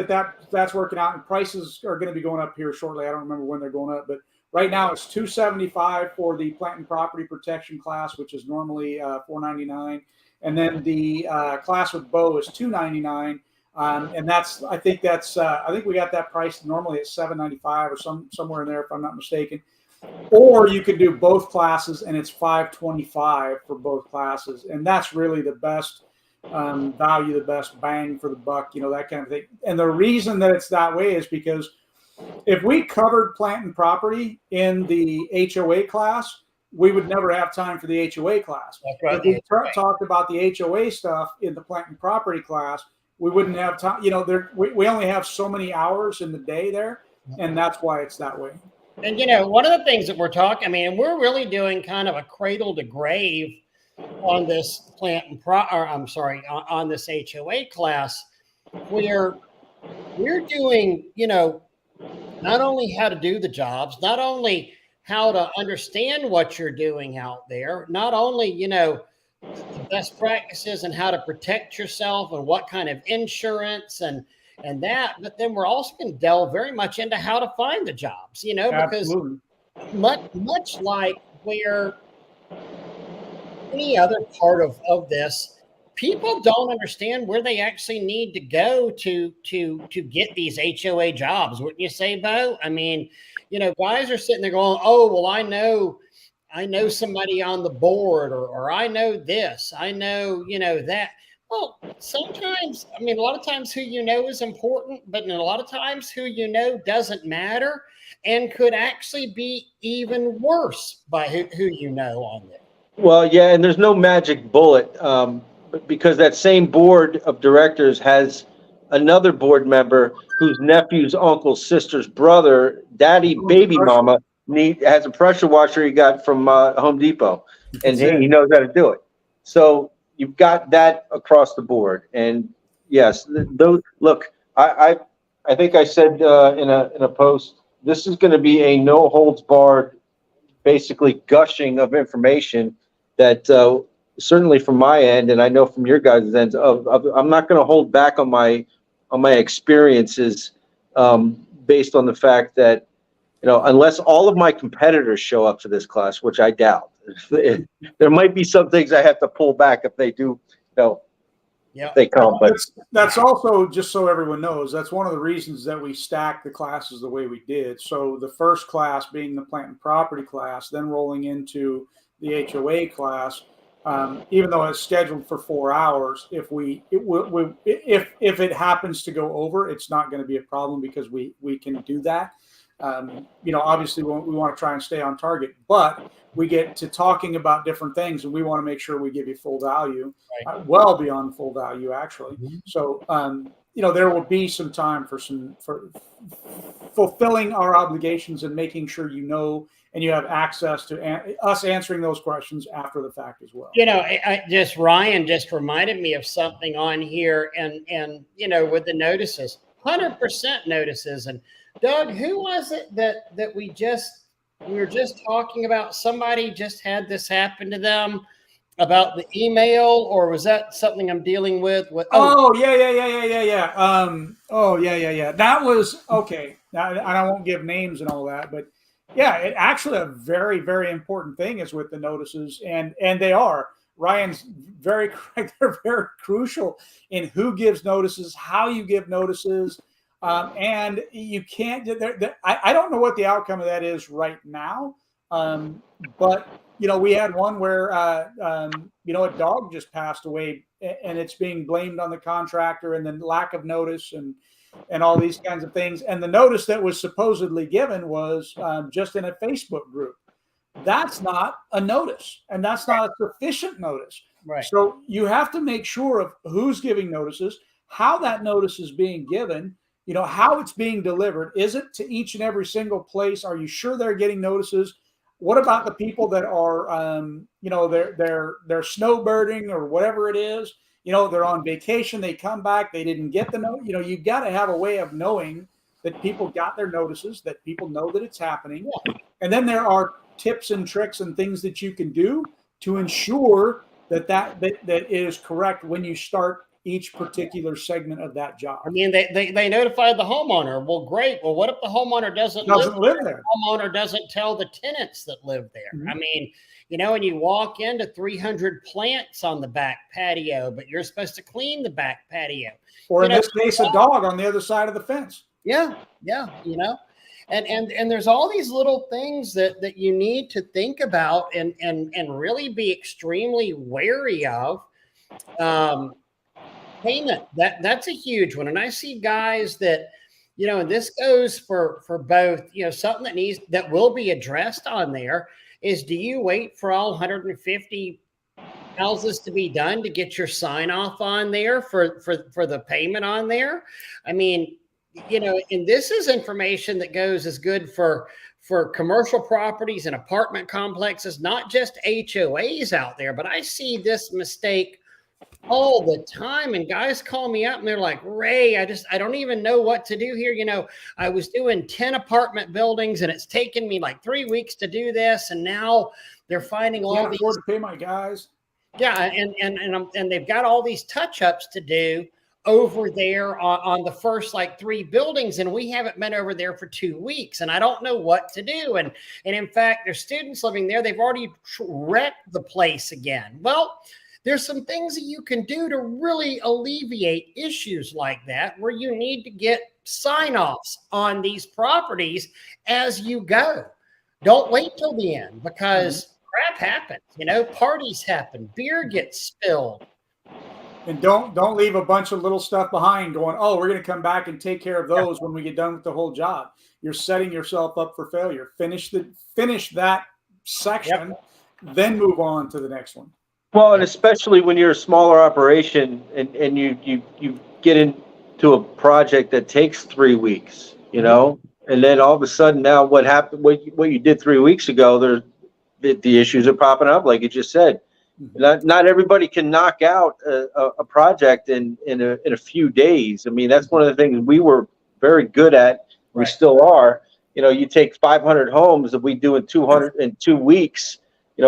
that's working out, and prices are going to be going up here shortly. I don't remember when they're going up, but right now it's $275 for the plant and property protection class, which is normally $499, and then the class with Bo is $299, and I think we got that price normally at $795 or somewhere in there if I'm not mistaken. Or you could do both classes and it's $525 for both classes, and that's really the best value, the best bang for the buck, that kind of thing. And the reason that it's that way is because if we covered plant and property in the HOA class, we would never have time for the HOA class. If we talked about the HOA stuff in the plant and property class, we wouldn't have time. We only have so many hours in the day there, and that's why it's that way. And one of the things that we're really doing kind of a cradle to grave on this on this HOA class, where we're doing, not only how to do the jobs, not only how to understand what you're doing out there, not only, the best practices and how to protect yourself and what kind of insurance and that, but then we're also going to delve very much into how to find the jobs, because Absolutely. much like where any other part of this, people don't understand where they actually need to go to get these HOA jobs. Wouldn't you say, Bo? I mean, guys are sitting there going, oh, well, I know somebody on the board, or I know this, I know, that. Well, sometimes, a lot of times who is important, but a lot of times who doesn't matter and could actually be even worse by who on there. Well, yeah, and there's no magic bullet, because that same board of directors has another board member whose nephew's uncle's sister's brother, daddy, baby mama, has a pressure washer he got from Home Depot, and he knows how to do it. So you've got that across the board, and yes, those. Look, I think I said in a post, this is going to be a no holds barred, basically gushing of information that certainly from my end, and I know from your guys' end, I'm not going to hold back on my experiences based on the fact that, unless all of my competitors show up to this class, which I doubt, there might be some things I have to pull back if they do, they come. But that's also, just so everyone knows, that's one of the reasons that we stacked the classes the way we did. So the first class being the plant and property class, then rolling into the HOA class, even though it's scheduled for 4 hours, if it happens to go over, it's not going to be a problem because we can do that. Obviously we want to try and stay on target, but we get to talking about different things, and we want to make sure we give you full value, well beyond full value, actually. Mm-hmm. So, there will be some time for fulfilling our obligations and making sure and you have access to us answering those questions after the fact as well. Ryan just reminded me of something on here, and with the notices, 100% notices. And Doug, who was it that we were just talking about? Somebody just had this happen to them about the email, or was that something I'm dealing with? Yeah. That was okay. I won't give names and all that, but yeah, it actually a very, very important thing is with the notices, and they are. Ryan's very correct. They're very crucial in who gives notices, how you give notices, and you can't. I don't know what the outcome of that is right now, but we had one where a dog just passed away, and it's being blamed on the contractor, and then lack of notice and all these kinds of things. And the notice that was supposedly given was just in a Facebook group. That's not a notice, and that's not a sufficient notice. Right. So you have to make sure of who's giving notices, how that notice is being given, how it's being delivered. Is it to each and every single place? Are you sure they're getting notices? What about the people that are, they're snowbirding or whatever it is? They're on vacation, they come back, they didn't get the note. You've got to have a way of knowing that people got their notices, that people know that it's happening. Yeah. And then there are tips and tricks and things that you can do to ensure that is correct when you start each particular segment of that job. I mean, they notified the homeowner. Well, great. Well, what if the homeowner doesn't live there? The homeowner doesn't tell the tenants that live there. Mm-hmm. I mean, and you walk into 300 plants on the back patio, but you're supposed to clean the back patio. Or in this case, a dog on the other side of the fence. Yeah. And there's all these little things that you need to think about and really be extremely wary of. Payment, that's a huge one. And I see guys that, and this goes for both, something that will be addressed on there is, do you wait for all 150 houses to be done to get your sign off on there for the payment on there? I mean, and this is information that is good for commercial properties and apartment complexes, not just HOAs out there. But I see this mistake all the time, and guys call me up and they're like, Ray, I don't even know what to do here. I was doing 10 apartment buildings and it's taken me like 3 weeks to do this, and now they're finding all these to pay my guys. Yeah, and they've got all these touch-ups to do over there on the first like 3 buildings, and we haven't been over there for 2 weeks, and I don't know what to do. And in fact, there's students living there. They've already wrecked the place again. Well, there's some things that you can do to really alleviate issues like that, where you need to get sign-offs on these properties as you go. Don't wait till the end, because crap happens. Parties happen, beer gets spilled. And don't leave a bunch of little stuff behind going, oh, we're going to come back and take care of those when we get done with the whole job. You're setting yourself up for failure. Finish that section, then move on to the next one. Well, and especially when you're a smaller operation and you get into a project that takes 3 weeks, and then all of a sudden now what happened, what you did 3 weeks ago, the issues are popping up, like you just said. Not everybody can knock out a project in a few days. I mean, that's one of the things we were very good at. We still are. You take 500 homes that we do in 2 weeks,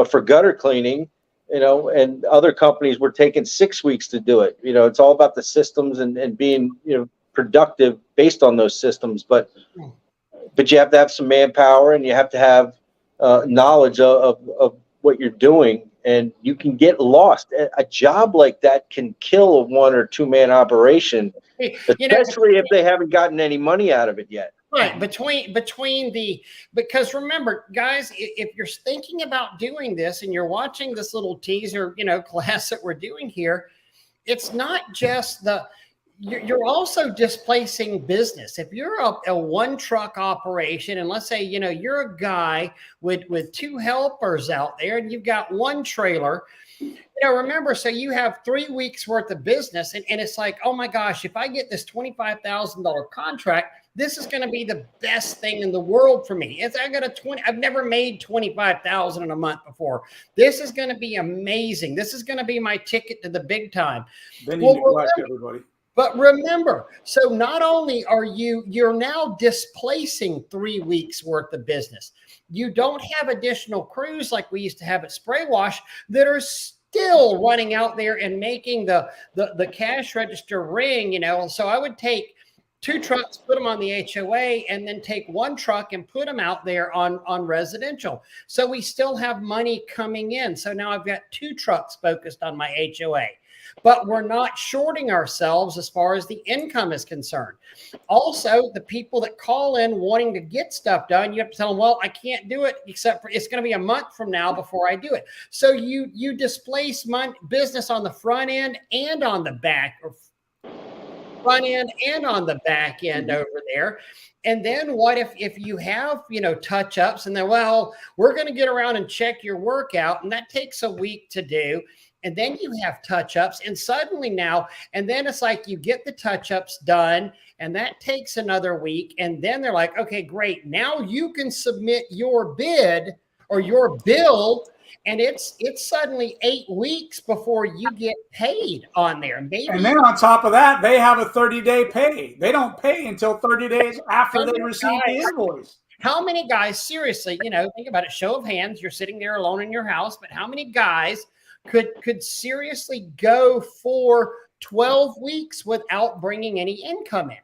for gutter cleaning. And other companies were taking 6 weeks to do it. It's all about the systems and being, productive based on those systems. But you have to have some manpower, and you have to have knowledge of what you're doing, and you can get lost. A job like that can kill a 1 or 2 man operation, especially if they haven't gotten any money out of it yet. Right. Because remember, guys, if you're thinking about doing this and you're watching this little teaser, class that we're doing here, it's not just you're also displacing business. If you're a 1 truck operation, and let's say, you're a guy with 2 helpers out there and you've got 1 trailer, remember, so you have 3 weeks worth of business, and it's like, oh my gosh, if I get this $25,000 contract, this is going to be the best thing in the world for me. I've never made $25,000 in a month before. This is going to be amazing. This is going to be my ticket to the big time. Then you neglect everybody. But remember, so not only are you're now displacing 3 weeks worth of business. You don't have additional crews like we used to have at Spray Wash that are still running out there and making the cash register ring, And so I would take 2 trucks, put them on the HOA, and then take 1 truck and put them out there on residential. So we still have money coming in. So now I've got 2 trucks focused on my HOA. But we're not shorting ourselves as far as the income is concerned. Also, the people that call in wanting to get stuff done, you have to tell them, well, I can't do it except for it's going to be a month from now before I do it. So you displace business on the front end and on the back, or front end and on the back end over there. And then what if you have, touch-ups, and then, well, we're going to get around and check your work out, and that takes a week to do. And then you have touch-ups, and suddenly now, and then it's like you get the touch-ups done, and that takes another week. And then they're like, okay, great. Now you can submit your bid or your bill, and it's suddenly 8 weeks before you get paid on there. And then on top of that, they have a 30-day pay. They don't pay until 30 days after they receive the invoice. How many guys, seriously, think about it, show of hands, you're sitting there alone in your house, but how many guys could seriously go for 12 weeks without bringing any income in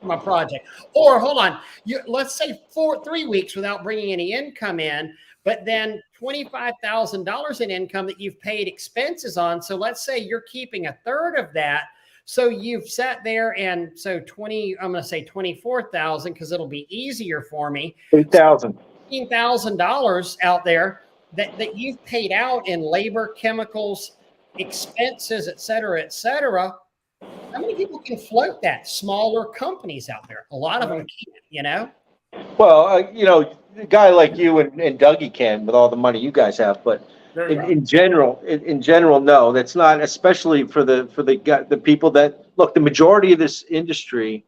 from a project? Or hold on, let's say 3 weeks without bringing any income in, but then $25,000 in income that you've paid expenses on. So let's say you're keeping a third of that. So you've sat there, and so I'm going to say 24,000 because it'll be easier for me. $15,000 out there that you've paid out in labor, chemicals, expenses, et cetera, et cetera. How many people can float that? Smaller companies out there. A lot of them can't, Well, a guy like you and Dougie can with all the money you guys have, but in general, no, that's not, especially for the people that look. The majority of this industry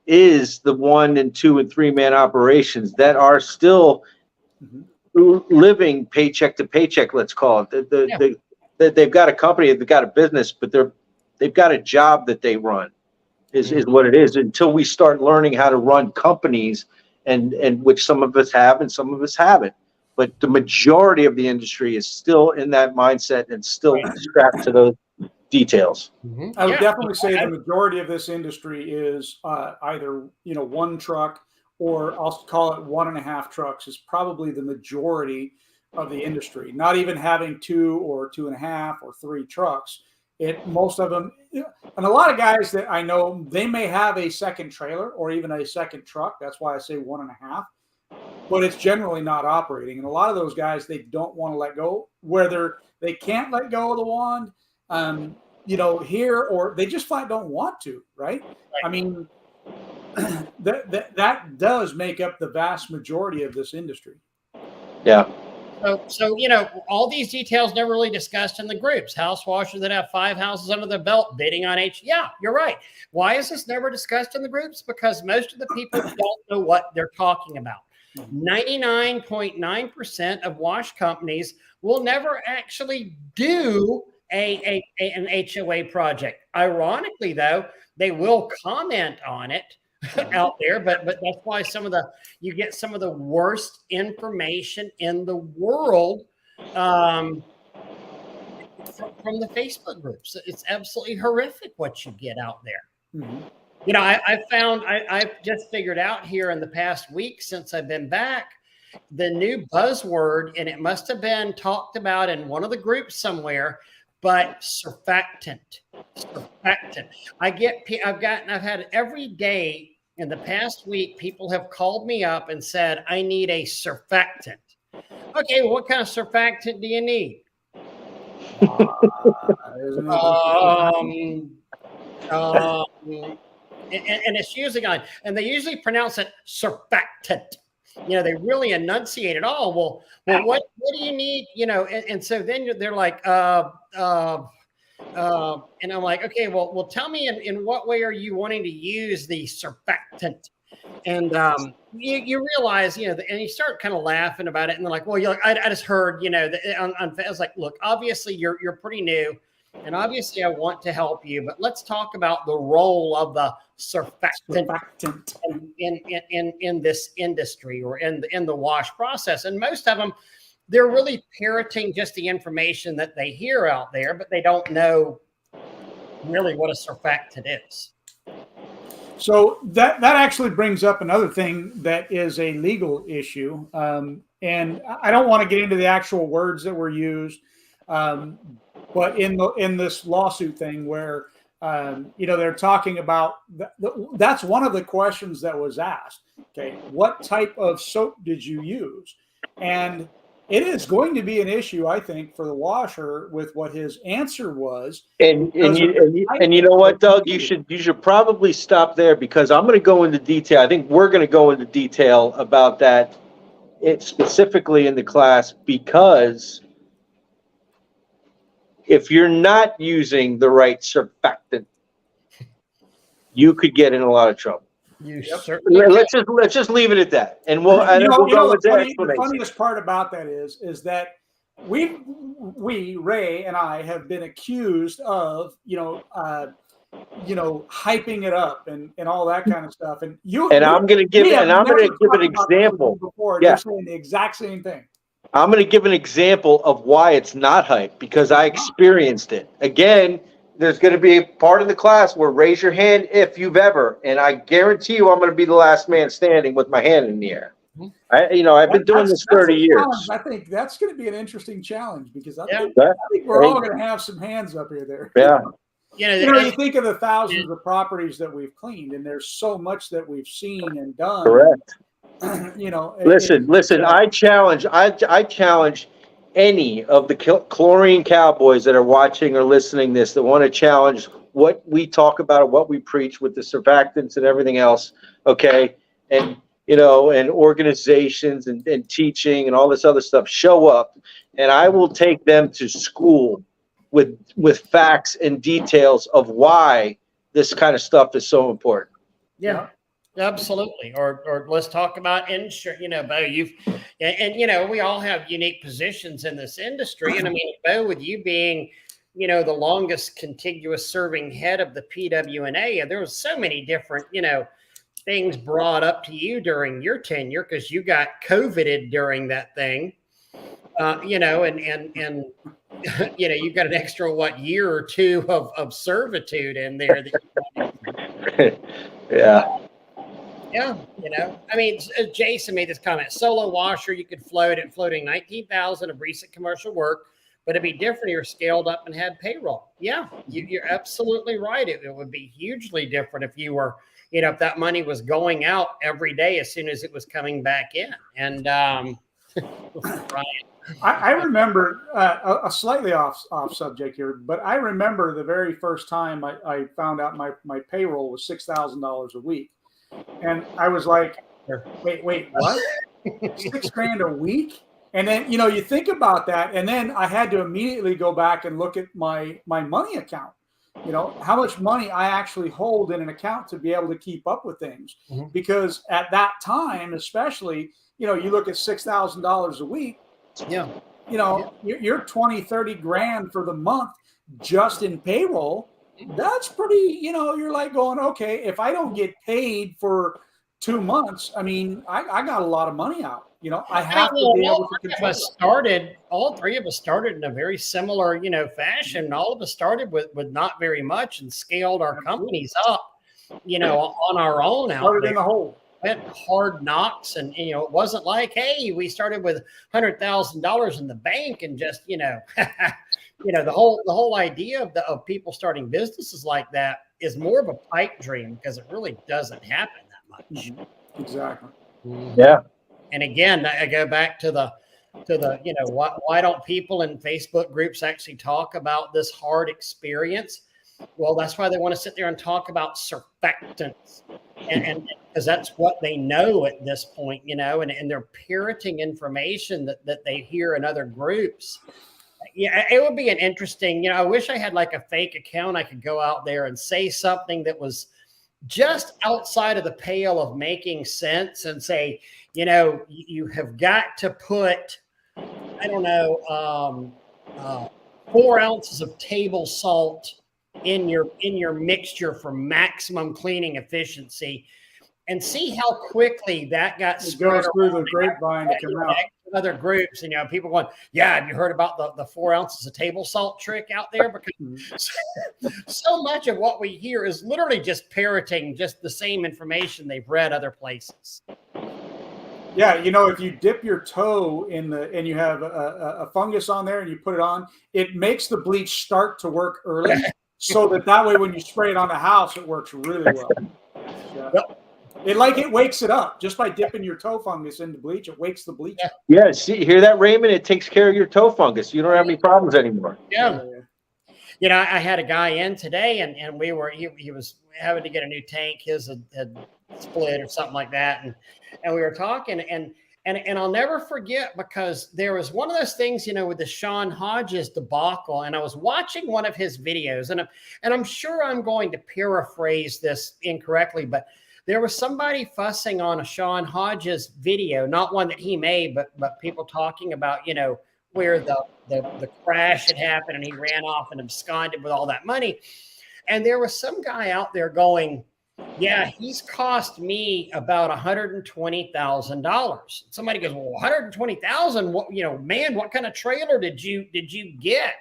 is the 1 and 2 and 3 man operations that are still living paycheck to paycheck. Let's call it. They've got a company, they've got a business, but they've got a job that they run. Is what it is. Until we start learning how to run companies, and which some of us have and some of us haven't. But the majority of the industry is still in that mindset and still strapped to those details. I would definitely say the majority of this industry is either 1 truck, or I'll call it 1.5 trucks, is probably the majority of the industry. Not even having 2 or 2.5 or 3 trucks. Most of them, and a lot of guys that I know, they may have a second trailer or even a second truck. That's why I say 1.5. But it's generally not operating. And a lot of those guys, they don't want to let go, whether they can't let go of the wand, here, or they just flat don't want to, right? I mean, that does make up the vast majority of this industry. Yeah. So all these details never really discussed in the groups. House washers that have 5 houses under their belt bidding on Yeah, you're right. Why is this never discussed in the groups? Because most of the people don't know what they're talking about. 99.9% of wash companies will never actually do an HOA project. Ironically, though, they will comment on it out there, but that's why you get some of the worst information in the world from the Facebook groups. It's absolutely horrific what you get out there. I've just figured out here in the past week since I've been back, the new buzzword, and it must have been talked about in one of the groups somewhere, but surfactant. I've had every day in the past week, people have called me up and said, I need a surfactant. Okay, well, what kind of surfactant do you need? And it's usually on, and they usually pronounce it surfactant. they really enunciate it all. Well, what do you need? And so then they're like, and I'm like, okay, well, tell me in what way are you wanting to use the surfactant? And you realize, and you start kind of laughing about it, and they're like, well, you're like, I just heard, I was like, look, obviously you're pretty new, and obviously I want to help you, but let's talk about the role of the surfactant in this industry or in the wash process. And most of them, they're really parroting just the information that they hear out there, but they don't know really what a surfactant is. So that actually brings up another thing that is a legal issue. And I don't want to get into the actual words that were used, but in this lawsuit thing where, they're talking about, that's one of the questions that was asked. Okay, what type of soap did you use? And it is going to be an issue, I think, for the washer with what his answer was. And you know what, Doug, you should probably stop there, because I'm going to go into detail. I think we're going to go into detail about that specifically in the class, because if you're not using the right surfactant, you could get in a lot of trouble. Let's just leave it at that, and we'll go into explanation. The funniest part about that is that we Ray and I have been accused of hyping it up and all that kind of stuff. And I'm going to give an example. Before you're saying the exact same thing. I'm going to give an example of why it's not hype, because I experienced it. Again, there's going to be a part of the class where raise your hand if you've ever, and I guarantee you I'm going to be the last man standing with my hand in the air. I've been doing this 30 years. I think that's going to be an interesting challenge, because I think we're all going to have some hands up here there. Yeah. You think of the thousands of properties that we've cleaned, and there's so much that we've seen and done. Correct. Listen. I challenge any of the chlorine cowboys that are watching or listening this that want to challenge what we talk about or what we preach with the surfactants and everything else. Okay, and and organizations and teaching and all this other stuff. Show up, and I will take them to school with facts and details of why this kind of stuff is so important. Yeah. Absolutely. Or let's talk about insurance. Bo, we all have unique positions in this industry. And I mean, Bo, with you being, the longest contiguous serving head of the PWNA, there was so many different, things brought up to you during your tenure, because you got COVIDed during that thing, and you've got an extra, year or two of servitude in there. Yeah. Yeah, I mean, Jason made this comment: solo washer, you could float at floating 19,000 of recent commercial work, but it'd be different if you're scaled up and had payroll. Yeah, you're absolutely right. It would be hugely different if you were, if that money was going out every day as soon as it was coming back in. And Ryan. I remember a slightly off subject here, but I remember the very first time I found out my payroll was $6,000 a week. And I was like, wait, what? $6,000 a week? And then, you think about that. And then I had to immediately go back and look at my money account, how much money I actually hold in an account to be able to keep up with things. Mm-hmm. Because at that time, especially, you look at $6,000 a week. Yeah. You're 20, 30 grand for the month just in payroll. That's pretty, you're like going, okay, if I don't get paid for 2 months, I mean, I got a lot of money out. I have to be able to control it. All three of us started in a very similar, fashion. All of us started with not very much and scaled our companies up, on our own out started there. In the hole. Went hard knocks, and it wasn't like, hey, we started with $100,000 in the bank and just the whole idea of people starting businesses like that is more of a pipe dream, because it really doesn't happen that much. Mm-hmm. Exactly. Yeah. And again, I go back to the why don't people in Facebook groups actually talk about this hard experience? Well, that's why they want to sit there and talk about surfactants. and because that's what they know at this point, you know, and they're parroting information that they hear in other groups. Yeah, it would be an interesting, you know, I wish I had like a fake account. I could go out there and say something that was just outside of the pale of making sense and say, you know, you have got to put, I don't know, 4 ounces of table salt in your mixture for maximum cleaning efficiency, and see how quickly that got spread goes through the grapevine to come out. Other groups, you know, people going, yeah, have you heard about the 4 ounces of table salt trick out there? Because so much of what we hear is literally just parroting just the same information they've read other places. Yeah, you know, if you dip your toe in the and you have a fungus on there and you put it on, it makes the bleach start to work early, so that way when you spray it on the house, it works really well. Yeah. Yep. It wakes it up just by dipping your toe fungus into bleach. It wakes the bleach up. Yeah, see, hear that, Raymond? It takes care of your toe fungus. You don't have any problems anymore. Yeah. You know, I had a guy in today, and he was having to get a new tank. His had split or something like that, and we were talking, and I'll never forget, because there was one of those things, you know, with the Sean Hodges debacle, and I was watching one of his videos, and I'm sure I'm going to paraphrase this incorrectly, but there was somebody fussing on a Sean Hodges video, not one that he made, but people talking about, you know, where the crash had happened and he ran off and absconded with all that money. And there was some guy out there going, yeah, he's cost me about $120,000. Somebody goes, well, 120,000, what, you know, man, what kind of trailer did you get?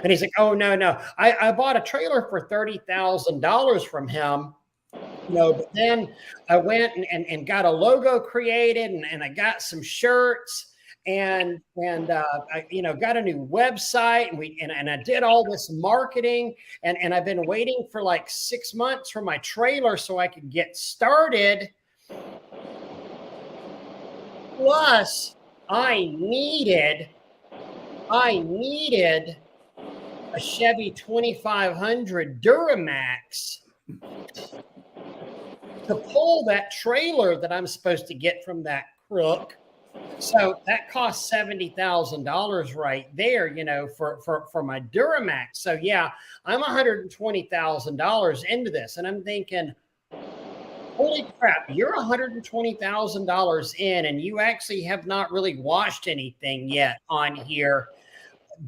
And he's like, oh, no, I bought a trailer for $30,000 from him. You know, but then I went and got a logo created, and I got some shirts, and I, you know, got a new website, and I did all this marketing, and I've been waiting for like 6 months for my trailer so I could get started. Plus, I needed a Chevy 2500 Duramax to pull that trailer that I'm supposed to get from that crook. So that cost $70,000 right there, you know, for my Duramax. So yeah, I'm $120,000 into this, and I'm thinking, holy crap, you're $120,000 in, and you actually have not really watched anything yet on here.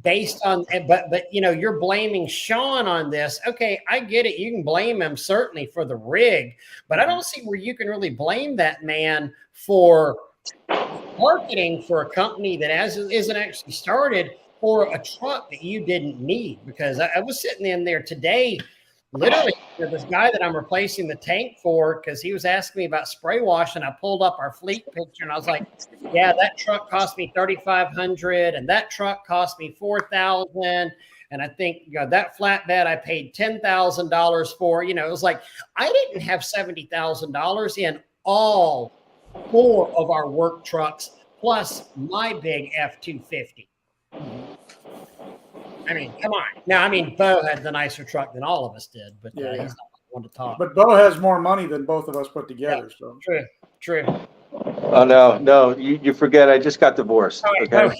Based on, but you know, you're blaming Sean on this. Okay, I get it. You can blame him certainly for the rig, but I don't see where you can really blame that man for marketing for a company that isn't actually started, or a truck that you didn't need. Because I was sitting in there today, literally, with this guy that I'm replacing the tank for, because he was asking me about spray wash, and I pulled up our fleet picture, and I was like, yeah, that truck cost me $3,500, and that truck cost me $4,000, and I think, you know, that flatbed I paid $10,000 for. You know, it was like I didn't have $70,000 in all 4 of our work trucks, plus my big F-250. I mean, come on. Now, I mean, Bo had the nicer truck than all of us did, but he's not one to talk. But Bo has more money than both of us put together. Yeah, so true. Oh no, you forget. I just got divorced. Oh, okay.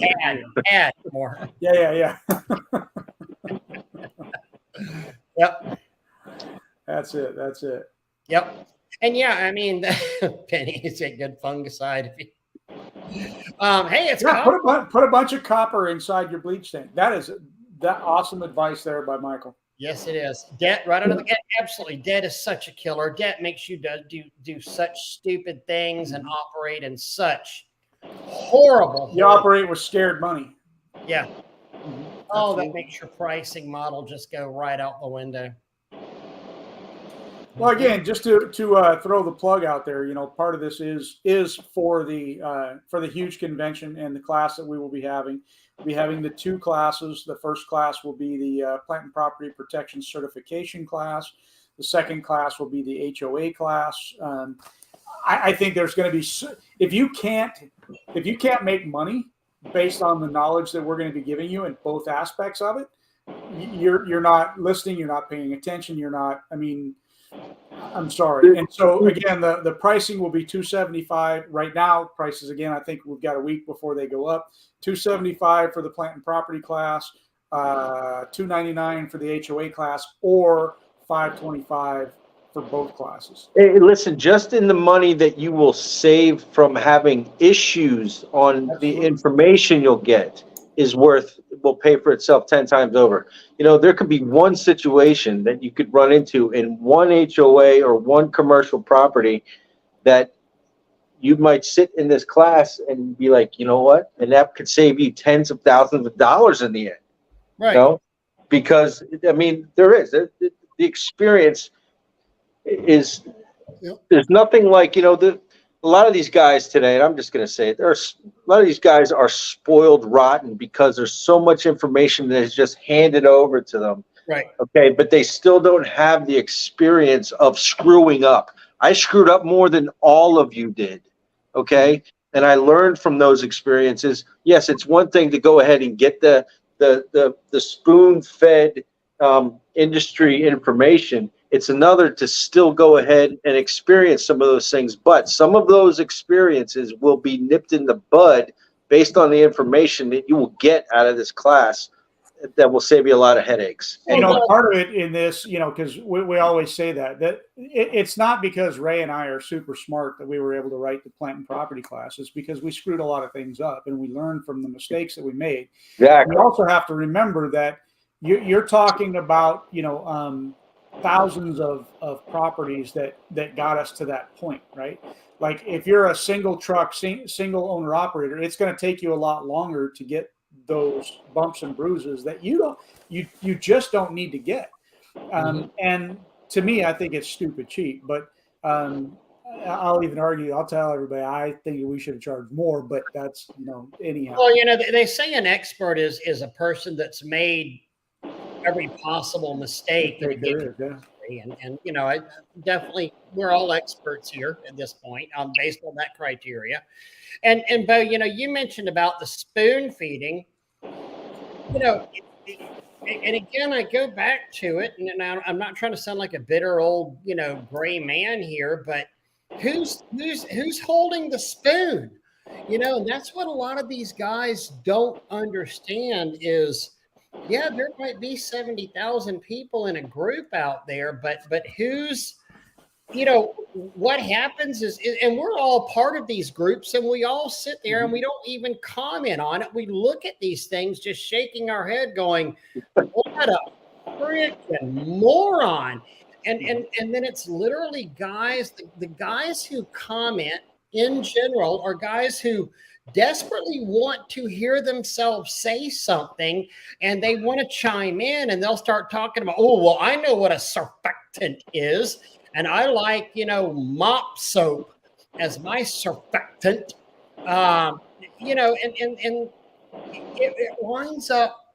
Had more. Yeah. Yep. That's it. Yep. And yeah, I mean, Penny is a good fungicide. Hey, it's put a bunch of copper inside your bleach tank. That awesome advice there by Michael. Yes, it is. Debt right out of the gate. Absolutely. Debt is such a killer. Debt makes you do such stupid things and operate in such horrible. You operate with scared money. Yeah. Oh, that makes your pricing model just go right out the window. Well, again, just to throw the plug out there, you know, part of this is for the huge convention and the class that we will be having. We'll be having the 2 classes. The first class will be the Plant and Property Protection Certification class. The second class will be the HOA class. I think there's going to be, if you can't make money based on the knowledge that we're going to be giving you in both aspects of it, you're not listening. You're not paying attention. You're not. I mean, I'm sorry. And so again, the pricing will be $275 right now. Prices again, I think we've got a week before they go up. $275 for the plant and property class, $299 for the HOA class, or $525 for both classes. Hey, listen, just in the money that you will save from having issues on Absolutely. the information you'll get will pay for itself 10 times over. You know, there could be one situation that you could run into in one HOA or one commercial property that you might sit in this class and be like, you know what? And that could save you tens of thousands of dollars in the end. Right. You know? Because, I mean, the experience is, Yep. there's nothing like, you know, a lot of these guys today, and I'm just going to say it, a lot of these guys are spoiled rotten because there's so much information that is just handed over to them. Right. Okay. But they still don't have the experience of screwing up. I screwed up more than all of you did. Okay. And I learned from those experiences. Yes, it's one thing to go ahead and get the spoon-fed industry information. It's another to still go ahead and experience some of those things. But some of those experiences will be nipped in the bud based on the information that you will get out of this class that will save you a lot of headaches. And, you know, part of it in this, you know, because we always say that it's not because Ray and I are super smart that we were able to write the plant and property classes, because we screwed a lot of things up and we learned from the mistakes that we made. Exactly. We also have to remember that you're talking about, you know, thousands of properties that got us to that point, right? Like if you're a single truck, single owner operator, it's going to take you a lot longer to get those bumps and bruises that you just don't need to get. And to me, I think it's stupid cheap, but I'll even argue, I'll tell everybody, I think we should have charged more, but that's, you know, anyhow. Well, you know, they say an expert is a person that's made every possible mistake. There is, yeah. And you know, we're all experts here at this point, based on that criteria. And Bo, you know, you mentioned about the spoon feeding. You know, and again, I go back to it, and I'm not trying to sound like a bitter old, you know, gray man here, but who's holding the spoon? You know, and that's what a lot of these guys don't understand is, yeah, there might be 70,000 people in a group out there, but who's, you know, what happens is, and we're all part of these groups, and we all sit there and we don't even comment on it. We look at these things just shaking our head going, what a freaking moron. And then it's literally guys, the guys who comment in general are guys who desperately want to hear themselves say something, and they want to chime in, and they'll start talking about, oh, well, I know what a surfactant is, and I like, you know, mop soap as my surfactant. You know, and it winds up,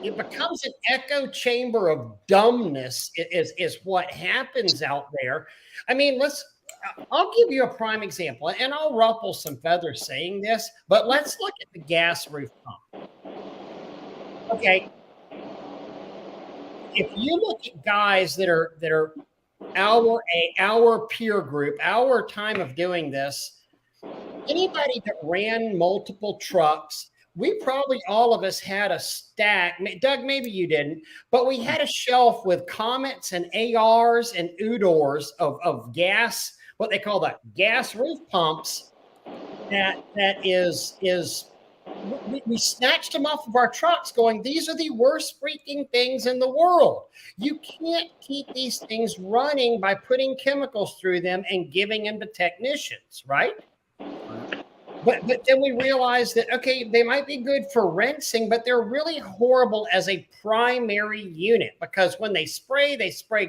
it becomes an echo chamber of dumbness is what happens out there. I mean, I'll give you a prime example, and I'll ruffle some feathers saying this, but let's look at the gas roof pump. Okay. If you look at guys that are our peer group, our time of doing this, anybody that ran multiple trucks, we probably all of us had a stack. Doug, maybe you didn't, but we had a shelf with Comets and ARs and Udors of gas, what they call the gas roof pumps. That is we snatched them off of our trucks going, these are the worst freaking things in the world. You can't keep these things running by putting chemicals through them and giving them to technicians, right? But then we realized that, okay, they might be good for rinsing, but they're really horrible as a primary unit, because when they spray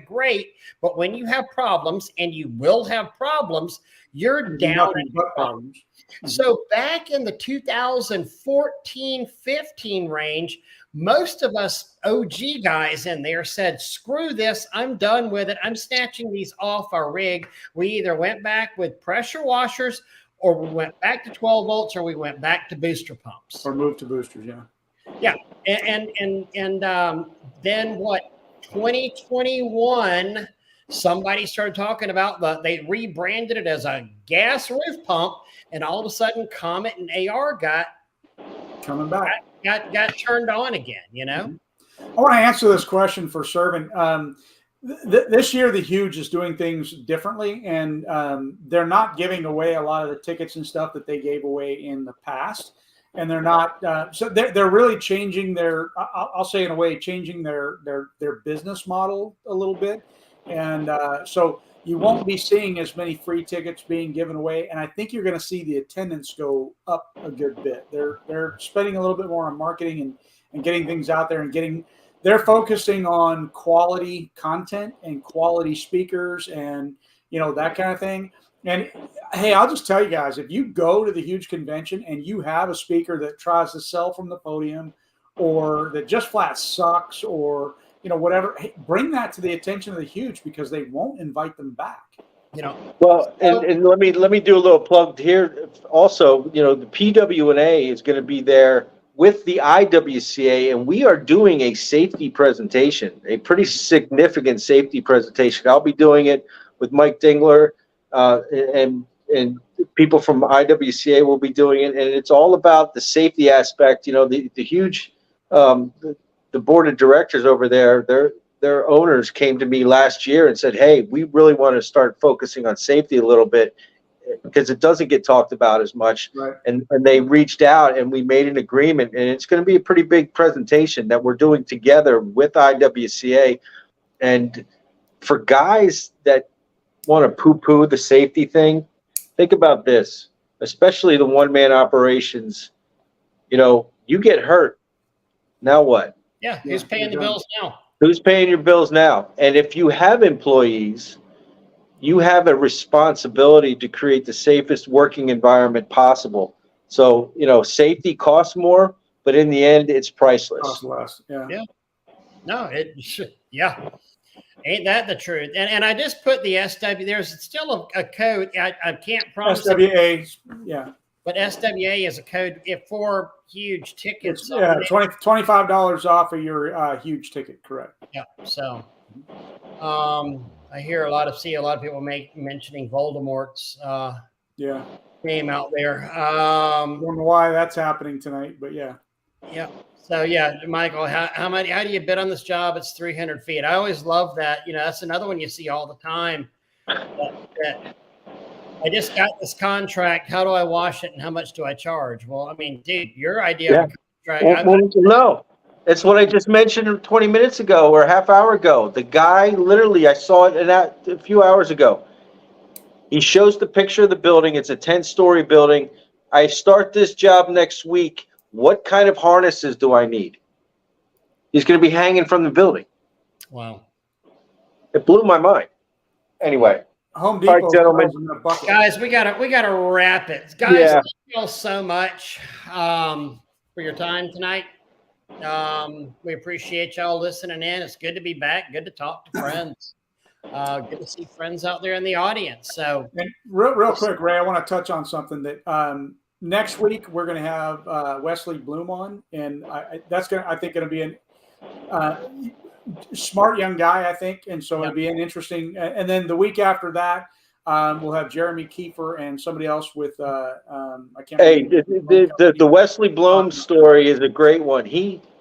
great. But when you have problems, and you will have problems, you're down. Problems. So back in the 2014-15 range, most of us OG guys in there said, screw this, I'm done with it. I'm snatching these off our rig. We either went back with pressure washers, or we went back to 12 volts, or we went back to booster pumps. Or moved to boosters, yeah. Yeah. And then what, 2021 somebody started talking about they rebranded it as a gas roof pump, and all of a sudden Comet and AR got coming back, got turned on again, you know. I want to answer this question for Servant. This year, the Huge is doing things differently, and they're not giving away a lot of the tickets and stuff that they gave away in the past. And they're not, so they're really changing their, I'll say in a way, changing their business model a little bit. And so you won't be seeing as many free tickets being given away. And I think you're going to see the attendance go up a good bit. They're spending a little bit more on marketing and getting things out there, and they're focusing on quality content and quality speakers and, that kind of thing. And hey, I'll just tell you guys, if you go to the Huge convention and you have a speaker that tries to sell from the podium, or that just flat sucks, or whatever, hey, bring that to the attention of the Huge, because they won't invite them back. Well, and let me do a little plug here. Also, the PWNA is going to be there with the IWCA, and we are doing a safety presentation, a pretty significant safety presentation. I'll be doing it with Mike Dingler, and people from IWCA will be doing it, and it's all about the safety aspect. The Huge, the board of directors over there, their owners came to me last year and said, hey, we really want to start focusing on safety a little bit, because it doesn't get talked about as much. Right. And they reached out, and we made an agreement, and it's going to be a pretty big presentation that we're doing together with IWCA. And for guys that want to poo-poo the safety thing, think about this, especially the one-man operations. You get hurt, now what? Yeah, who's paying the bills now? Who's paying your bills now? And if you have employees, you have a responsibility to create the safest working environment possible. So, safety costs more, but in the end, it's priceless. Costs less. Yeah. No, yeah. Ain't that the truth? And I just put the SW, there's still a code. I can't promise. SWA, yeah. But SWA is a code for Huge tickets. Yeah, $25 off of your Huge ticket, correct. Yeah. So I hear see a lot of people mentioning Voldemort's name out there. Don't know why that's happening tonight, but yeah. Yeah. So yeah, Michael, how do you bid on this job? It's 300 feet. I always love that. That's another one you see all the time. That I just got this contract. How do I wash it, and how much do I charge? Well, I mean, dude, your idea of a contract. No, it's what I just mentioned 20 minutes ago or a half hour ago. The guy, literally, I saw it a few hours ago. He shows the picture of the building. It's a 10-story building. I start this job next week. What kind of harnesses do I need? He's going to be hanging from the building. Wow. It blew my mind. Anyway. Home Depot, all right, gentlemen. Guys, we gotta wrap it. Guys, thank you all so much for your time tonight. We appreciate y'all listening in. It's good to be back. Good to talk to friends. Good to see friends out there in the audience. So, and real quick, Ray, I want to touch on something that next week we're going to have Wesley Bloom on, and that's going to be a smart young guy, I think, and so it'll be an interesting. And then the week after that, we'll have Jeremy Kiefer and somebody else with I can't. Hey, the Wesley Bloom story is a great one.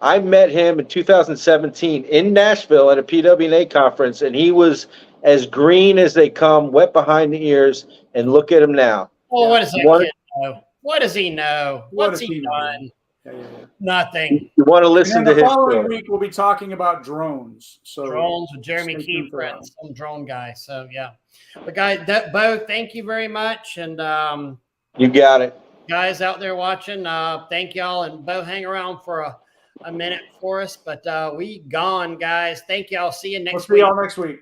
I met him in 2017 in Nashville at a PWNA conference, and he was as green as they come, wet behind the ears, and look at him now. Well, what does that kid know? What does he know? What's he done? Yeah. Nothing. You want to listen to his following story. week, we'll be talking about drones. So drones with Jeremy Kiefer, some drone guy. So yeah, but guys, Bo, thank you very much, and you got it, guys out there watching. Thank y'all, and Bo, hang around for a minute for us. But we gone, guys. Thank y'all. See you next week. We'll see y'all next week.